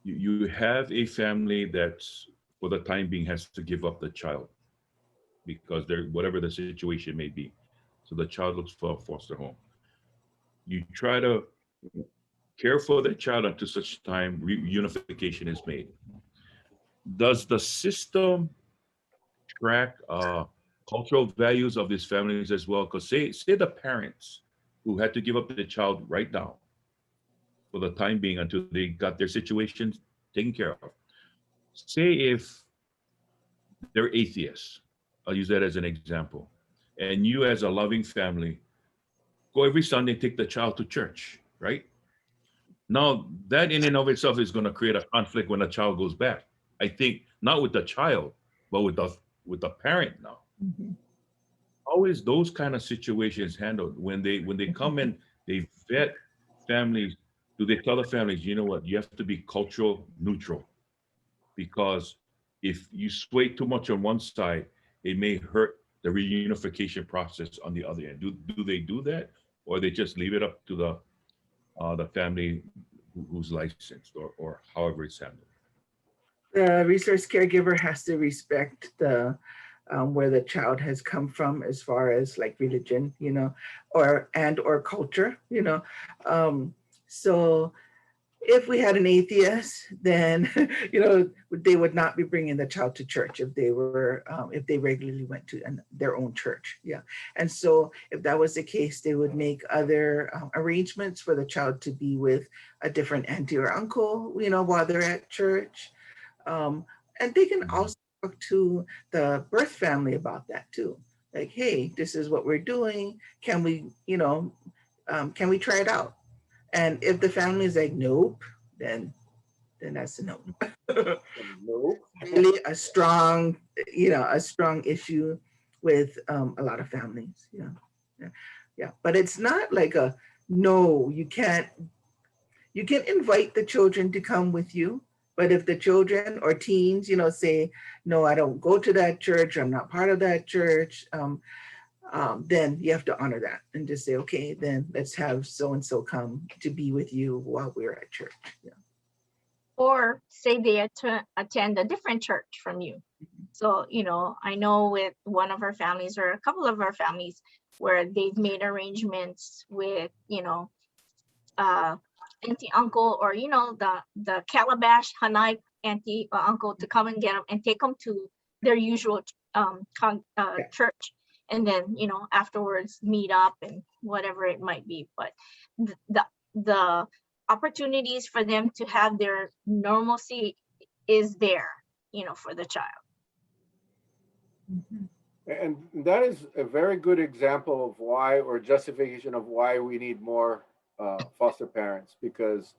you have a family that's for the time being has to give up the child because they're whatever the situation may be. So the child looks for a foster home. You try to care for the child until such time reunification is made. Does the system track cultural values of these families as well? Because say the parents who had to give up the child right now for the time being until they got their situations taken care of. Say if they're atheists, I'll use that as an example, and you as a loving family go every Sunday, take the child to church, right? Now that in and of itself is going to create a conflict when the child goes back. I think not with the child, but with the parent now. Mhm. How is those kind of situations handled when they come in, they vet families? Do they tell the families, you know what, you have to be cultural neutral, because if you sway too much on one side, it may hurt the reunification process on the other end? Do they do that, or they just leave it up to the family who's licensed, or however it's handled? The resource caregiver has to respect the where the child has come from as far as like religion, or culture. So if we had an atheist, then they would not be bringing the child to church if they regularly went to their own church. Yeah, and so if that was the case, they would make other arrangements for the child to be with a different auntie or uncle, while they're at church. Um, and they can also talk to the birth family about that too. Like, hey, this is what we're doing. Can we try it out? And if the family is like, nope, then that's a no. No. Really a strong issue with a lot of families. Yeah, yeah, yeah. But it's not like a no. You can invite the children to come with you, but if the children or teens, say, no, I don't go to that church, I'm not part of that church, then you have to honor that and just say, okay, then let's have so and so come to be with you while we're at church. Yeah. Or say they attend a different church from you. So, I know with one of our families or a couple of our families where they've made arrangements with, auntie, uncle, or, the Calabash Hanai auntie or uncle to come and get them and take them to their usual Yeah. church. And then, afterwards meet up and whatever it might be. But the opportunities for them to have their normalcy is there, for the child. Mhm. And that is a very good example of why, or justification of why we need more foster parents, because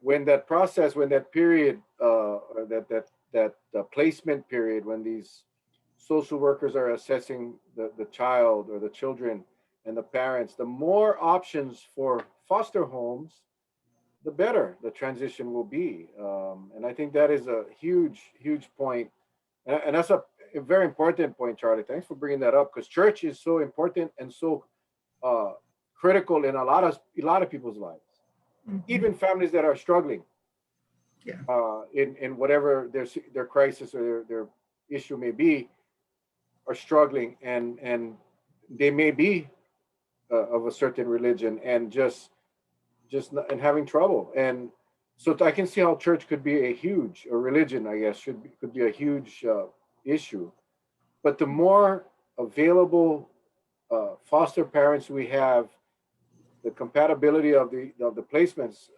when that period, or that placement period, when these social workers are assessing the child or the children and the parents, the more options for foster homes, the better the transition will be. And I think that is a huge, huge point. And that's a very important point, Charlie. Thanks for bringing that up, because church is so important and so uh, critical in a lot of people's lives, Mhm. even families that are struggling Yeah. in whatever their crisis or their issue may be, are struggling, and they may be of a certain religion and and having trouble. And so I can see how church could be or religion, I guess, could be a huge issue. But the more available foster parents we have, the compatibility of the placements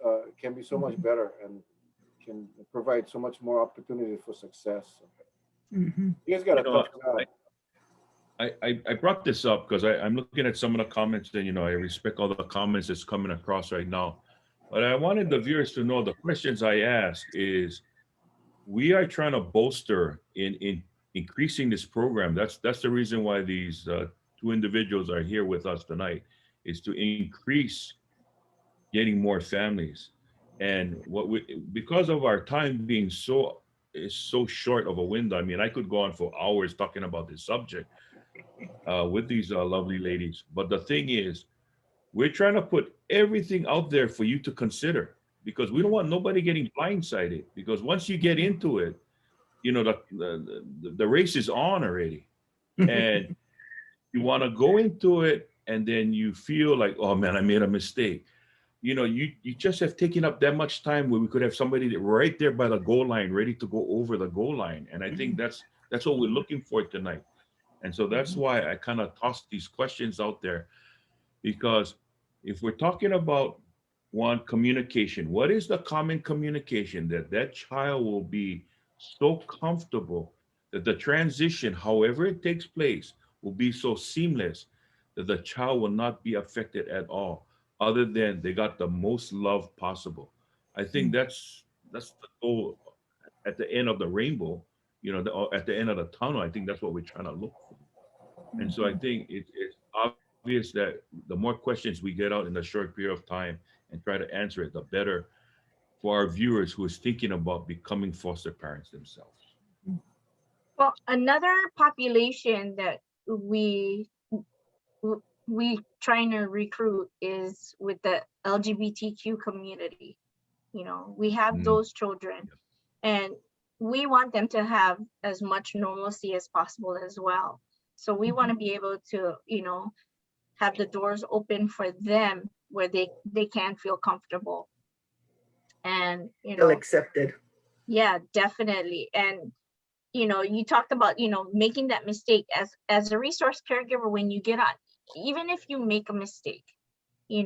can be so much better and can provide so much more opportunity for success. Mhm. You guys got You a know, tough job. I brought this up because I'm looking at some of the comments, and I respect all the comments that's coming across right now. But I wanted the viewers to know the questions I ask is, we are trying to bolster in increasing this program. That's the reason why these two individuals are here with us tonight, is to increase getting more families. And because of our time being so short of a window. I mean, I could go on for hours talking about this subject with these lovely ladies. But the thing is, we're trying to put everything out there for you to consider, because we don't want nobody getting blindsided. Because once you get into it, the race is on already, and you want to go into it, and then you feel like, oh man, I made a mistake. You just have taken up that much time where we could have somebody right there by the goal line, ready to go over the goal line. And I think that's what we're looking for tonight. And so that's why I kind of tossed these questions out there, because if we're talking about one, communication, what is the common communication that child will be so comfortable that the transition, however it takes place, will be so seamless that the child will not be affected at all, other than they got the most love possible. I think that's the goal at the end of the rainbow, at the end of the tunnel. I think that's what we're trying to look for. And so I think it's obvious that the more questions we get out in a short period of time and try to answer it, the better for our viewers who is thinking about becoming foster parents themselves. Well, another population that we trying to recruit is with the LGBTQ community. We have Mm, those children, and we want them to have as much normalcy as possible as well. So we want to be able to, have the doors open for them where they can feel comfortable. And, Feel accepted. yeah, definitely. And, you talked about, making that mistake as a resource caregiver. When you get on, even if you make a mistake, we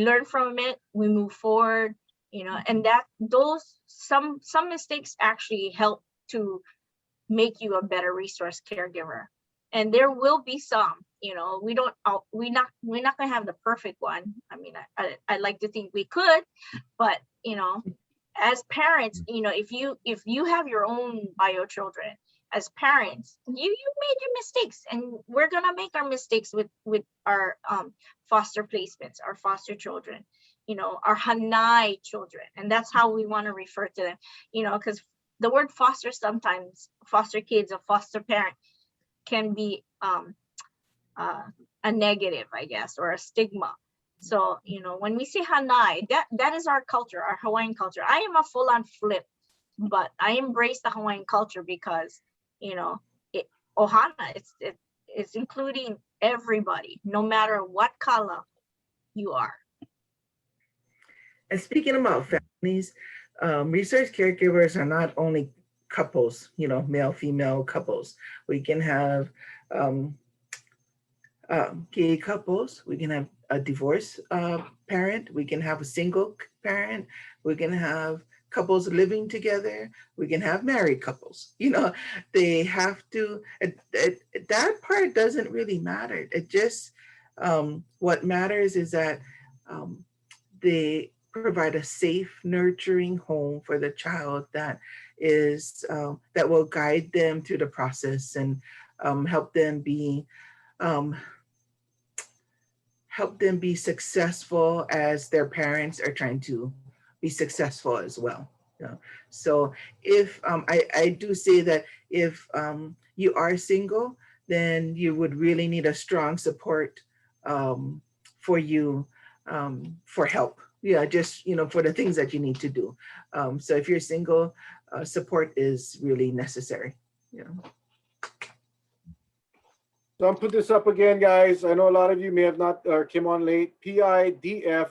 learn from it, we move forward, and that those some mistakes actually help to make you a better resource caregiver. And there will be some, we're not gonna have the perfect one. I mean, I like to think we could, but as parents, mm, if you have your own bio children, as parents, you made your mistakes, and we're gonna make our mistakes with our foster placements, our foster children, our Hanai children, and that's how we want to refer to them, because the word foster, sometimes foster kids or foster parent can be a negative, I guess, or a stigma. So, when we say Hanai, that is our culture, our Hawaiian culture. I am a full-on flip, but I embrace the Hawaiian culture because, it Ohana, it's including everybody, no matter what color you are. And speaking about families, research caregivers are not only couples, male, female couples. We can have gay couples, we can have a divorced parent, we can have a single parent, we can have couples living together, we can have married couples. They have to, that part doesn't really matter. It just, what matters is that they provide a safe, nurturing home for the child that will guide them through the process and help them be help them be successful as their parents are trying to be successful as well. You know? So if I do say that if you are single, then you would really need a strong support for you for help. Yeah, just for the things that you need to do. So if you're single, support is really necessary. Yeah. So I'll put this up again, guys. I know a lot of you may have not or came on late. PIDF.org.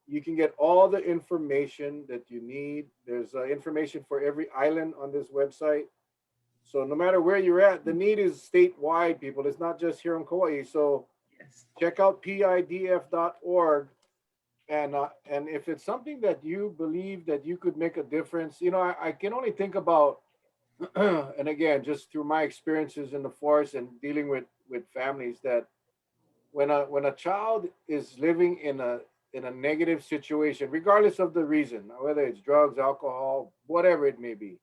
You can get all the information that you need. There's information for every island on this website. So no matter where you're at, the need is statewide, people. It's not just here in Kauai. So Yes. check out PIDF.org. And if it's something that you believe that you could make a difference, I can only think about, and again, just through my experiences in the forest and dealing with families, that when a child is living in a negative situation, regardless of the reason, whether it's drugs, alcohol, whatever it may be,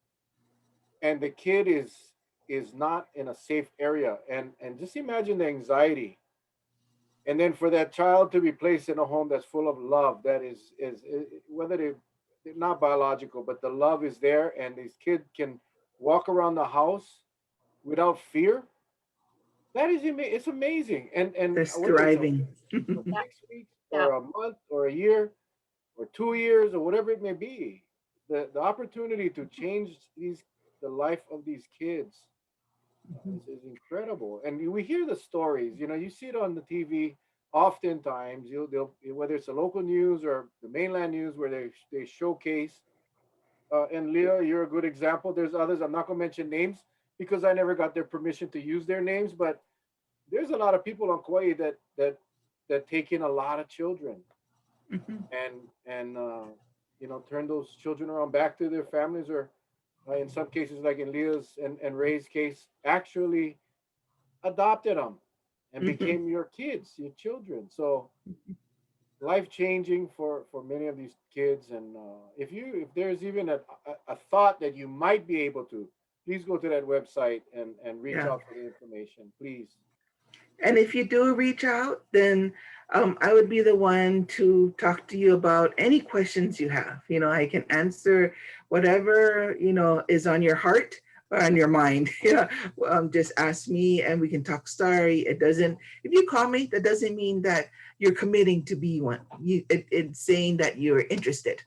and the kid is not in a safe area, and just imagine the anxiety, and then for that child to be placed in a home that's full of love, that is whether they're not biological, but the love is there, and this kid can walk around the house without fear. That is it's amazing. And They're whether it's thriving. for Yeah, 6 weeks yeah. or a month or a year or 2 years or whatever it may be, the opportunity to change the life of these kids is incredible. And we hear the stories. You see it on the TV. Oftentimes, they'll whether it's the local news or the mainland news, where they showcase. And Leah, you're a good example. There's others. I'm not going to mention names because I never got their permission to use their names. But there's a lot of people on Kauai that take in a lot of children Mhm. and turn those children around back to their families, or in some cases, like in Leah's and Ray's case, actually adopted them and Mhm. became your kids, your children. So life changing for many of these kids. And if there's even a thought that you might be able to, please go to that website and reach Yeah. out for the information, please. And if you do reach out, then I would be the one to talk to you about any questions you have. I can answer whatever, is on your heart or on your mind. Yeah. Just ask me and we can talk story. If you call me, that doesn't mean that you're committing to be one. It's saying that you're interested,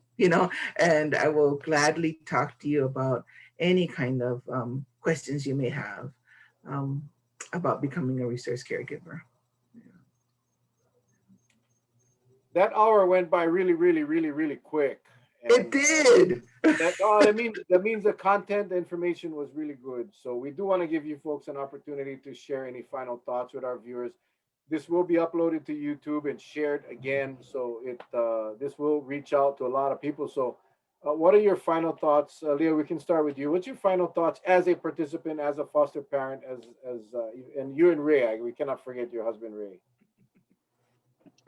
and I will gladly talk to you about any kind of questions you may have. Um, about becoming a resource caregiver. That hour went by really, really, really, really quick. It And did. that means the content, the information was really good. So we do want to give you folks an opportunity to share any final thoughts with our viewers. This will be uploaded to YouTube and shared again, so this will reach out to a lot of people. So, what are your final thoughts, Leah? We can start with you. What's your final thoughts as a participant, as a foster parent, and you and Ray? We cannot forget your husband, Ray.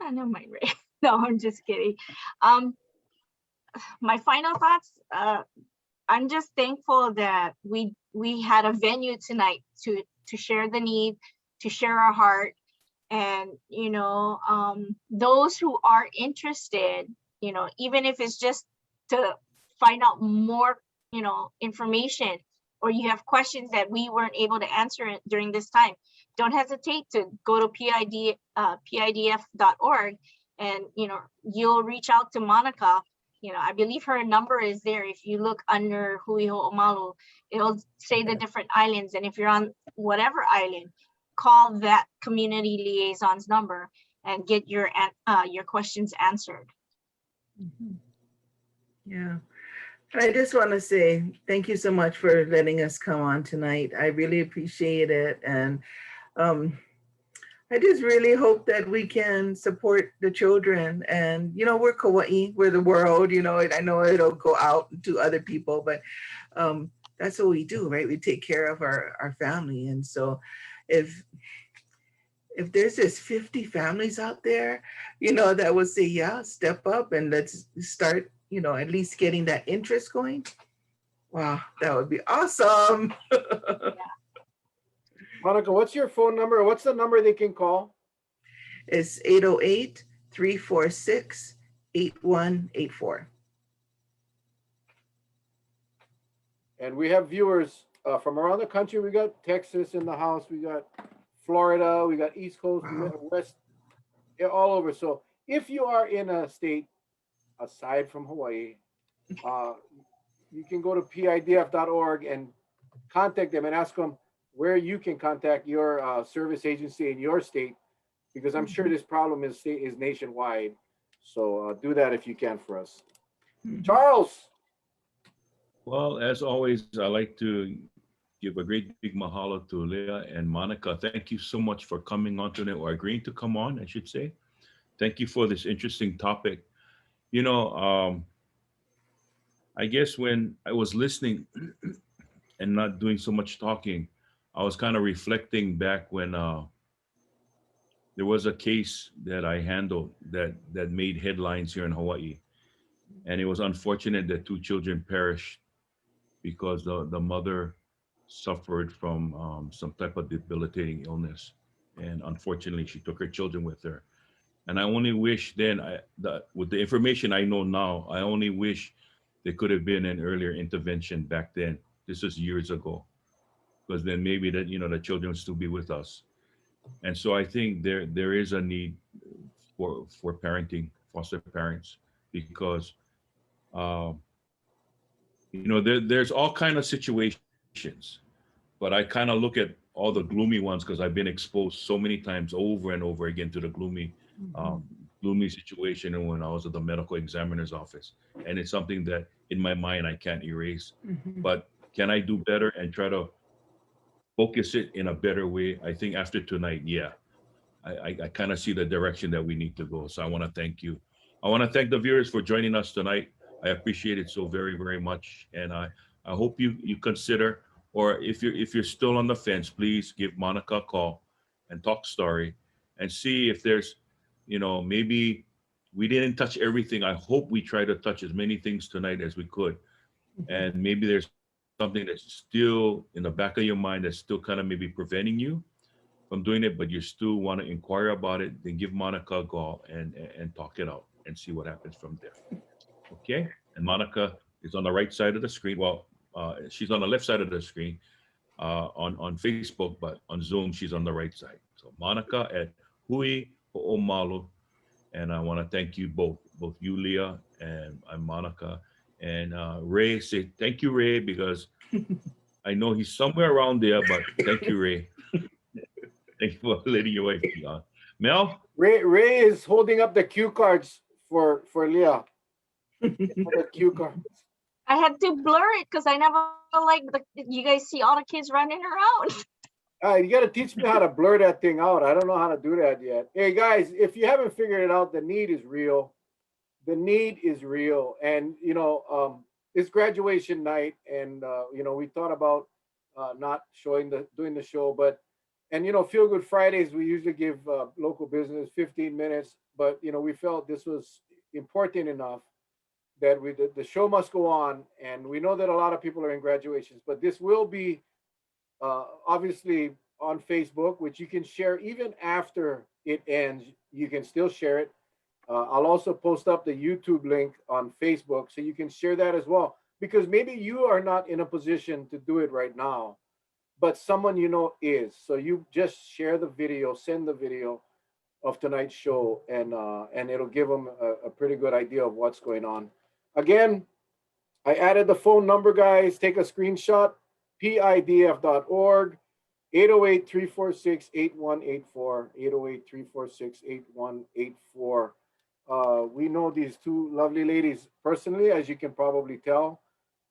I know my Ray. No, I'm just kidding. Um, my final thoughts. I'm just thankful that we had a venue tonight to share the need, to share our heart, and those who are interested, even if it's just to find out more, information, or you have questions that we weren't able to answer during this time, don't hesitate to go to PIDF.org, and you'll reach out to Monica. I believe her number is there. If you look under Hui Ho'omalu, it'll say the different islands. And if you're on whatever island, call that community liaison's number and get your questions answered. Mhm. Yeah. I just want to say thank you so much for letting us come on tonight. I really appreciate it. And I just really hope that we can support the children. And, we're Kauai, we're the world, I know it'll go out to other people, but that's what we do, right? We take care of our family. And so if there's just 50 families out there, that will say, yeah, step up and let's start, at least getting that interest going. Wow, that would be awesome. Monica, what's your phone number? What's the number they can call? It's 808-346-8184. And we have viewers from around the country. We got Texas in the house. We got Florida. We got East Coast, West, all over. So if you are in a state aside from Hawaii, you can go to pidf.org and contact them and ask them where you can contact your service agency in your state, because I'm sure this problem is nationwide. So do that if you can for us. Charles. Well, as always, I like to give a great big mahalo to Leah and Monica. Thank you so much for coming on tonight, or agreeing to come on, I should say. Thank you for this interesting topic. You know, I guess when I was listening and not doing so much talking, I was kind of reflecting back when there was a case that I handled that made headlines here in Hawaii, and it was unfortunate that two children perished because the mother suffered from some type of debilitating illness, and unfortunately, she took her children with her. And I only wish then, with the information I know now, I only wish there could have been an earlier intervention back then. This was years ago, because then maybe that the children would still be with us. And so I think there is a need for parenting, foster parents, because um, there's all kind of situations, but I kind of look at all the gloomy ones because I've been exposed so many times over and over again to the um, gloomy situation when I was at the medical examiner's office, and it's something that in my mind I can't erase. But can I do better and try to focus it in a better way? I think after tonight, yeah, I kind of see the direction that we need to go. So I want to thank you. I want to thank the viewers for joining us tonight. I appreciate it so very, very much. And I hope you consider, or if you're still on the fence, please give Monica a call and talk story and see if there's, maybe we didn't touch everything. I hope we try to touch as many things tonight as we could. And maybe there's something that's still in the back of your mind that's still kind of maybe preventing you from doing it, but you still want to inquire about it, then give Monica a call and talk it out and see what happens from there. Okay? And Monica is on the right side of the screen. Well, she's on the left side of the screen on Facebook, but on Zoom, she's on the right side. So Monica at Hui Ho'omalu. And I want to thank you both you, Leah, and Monica. And Ray, say thank you, Ray, because I know he's somewhere around there, but thank you, Ray. Thank you for letting your wife be on. Mel? Ray is holding up the cue cards for Leah. The cue cards. I had to blur it because I never you guys see all the kids running around. You got to teach me how to blur that thing out. I don't know how to do that yet. Hey guys, if you haven't figured it out, the need is real. The need is real, and it's graduation night, and we thought about not doing the show, but. And Feel Good Fridays, we usually give local business 15 minutes, but we felt this was important enough that the show must go on. And we know that a lot of people are in graduations, but this will be obviously on Facebook, which you can share even after it ends. You can still share it. I'll also post up the YouTube link on Facebook, so you can share that as well, because maybe you are not in a position to do it right now, but someone is. So you just share the video, send the video of tonight's show, and it'll give them a pretty good idea of what's going on. Again, I added the phone number, guys. Take a screenshot, pidf.org, 808-346-8184, 808-346-8184. We know these two lovely ladies personally, as you can probably tell.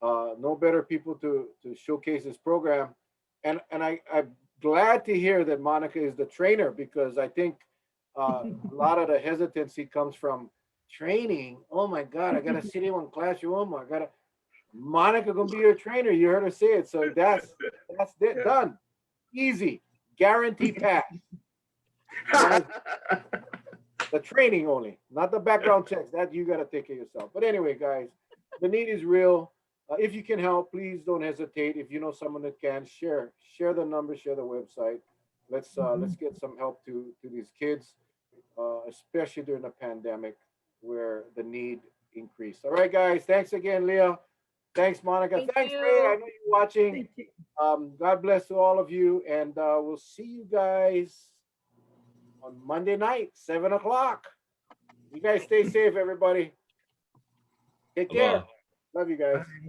No better people to showcase this program. And I'm glad to hear that Monica is the trainer, because I think a lot of the hesitancy comes from training. Oh my God, I gotta sit in one classroom. Monica gonna be your trainer. You heard her say it. So that's it, done. Easy, guaranteed pass. The training only, not the background checks. That you gotta take care of yourself. But anyway, guys, the need is real. If you can help, please don't hesitate. If you know someone that can, share the number, share the website. Let's get some help to these kids. especially during the pandemic where the need increased. All right, guys. Thanks again, Leah. Thanks, Monica. Thank Thanks, you. Ray. I know you're watching. Thank you. God bless to all of you. And we'll see you guys on Monday night, 7 o'clock. You guys stay safe, everybody. Take care. Aloha. Love you guys. Bye.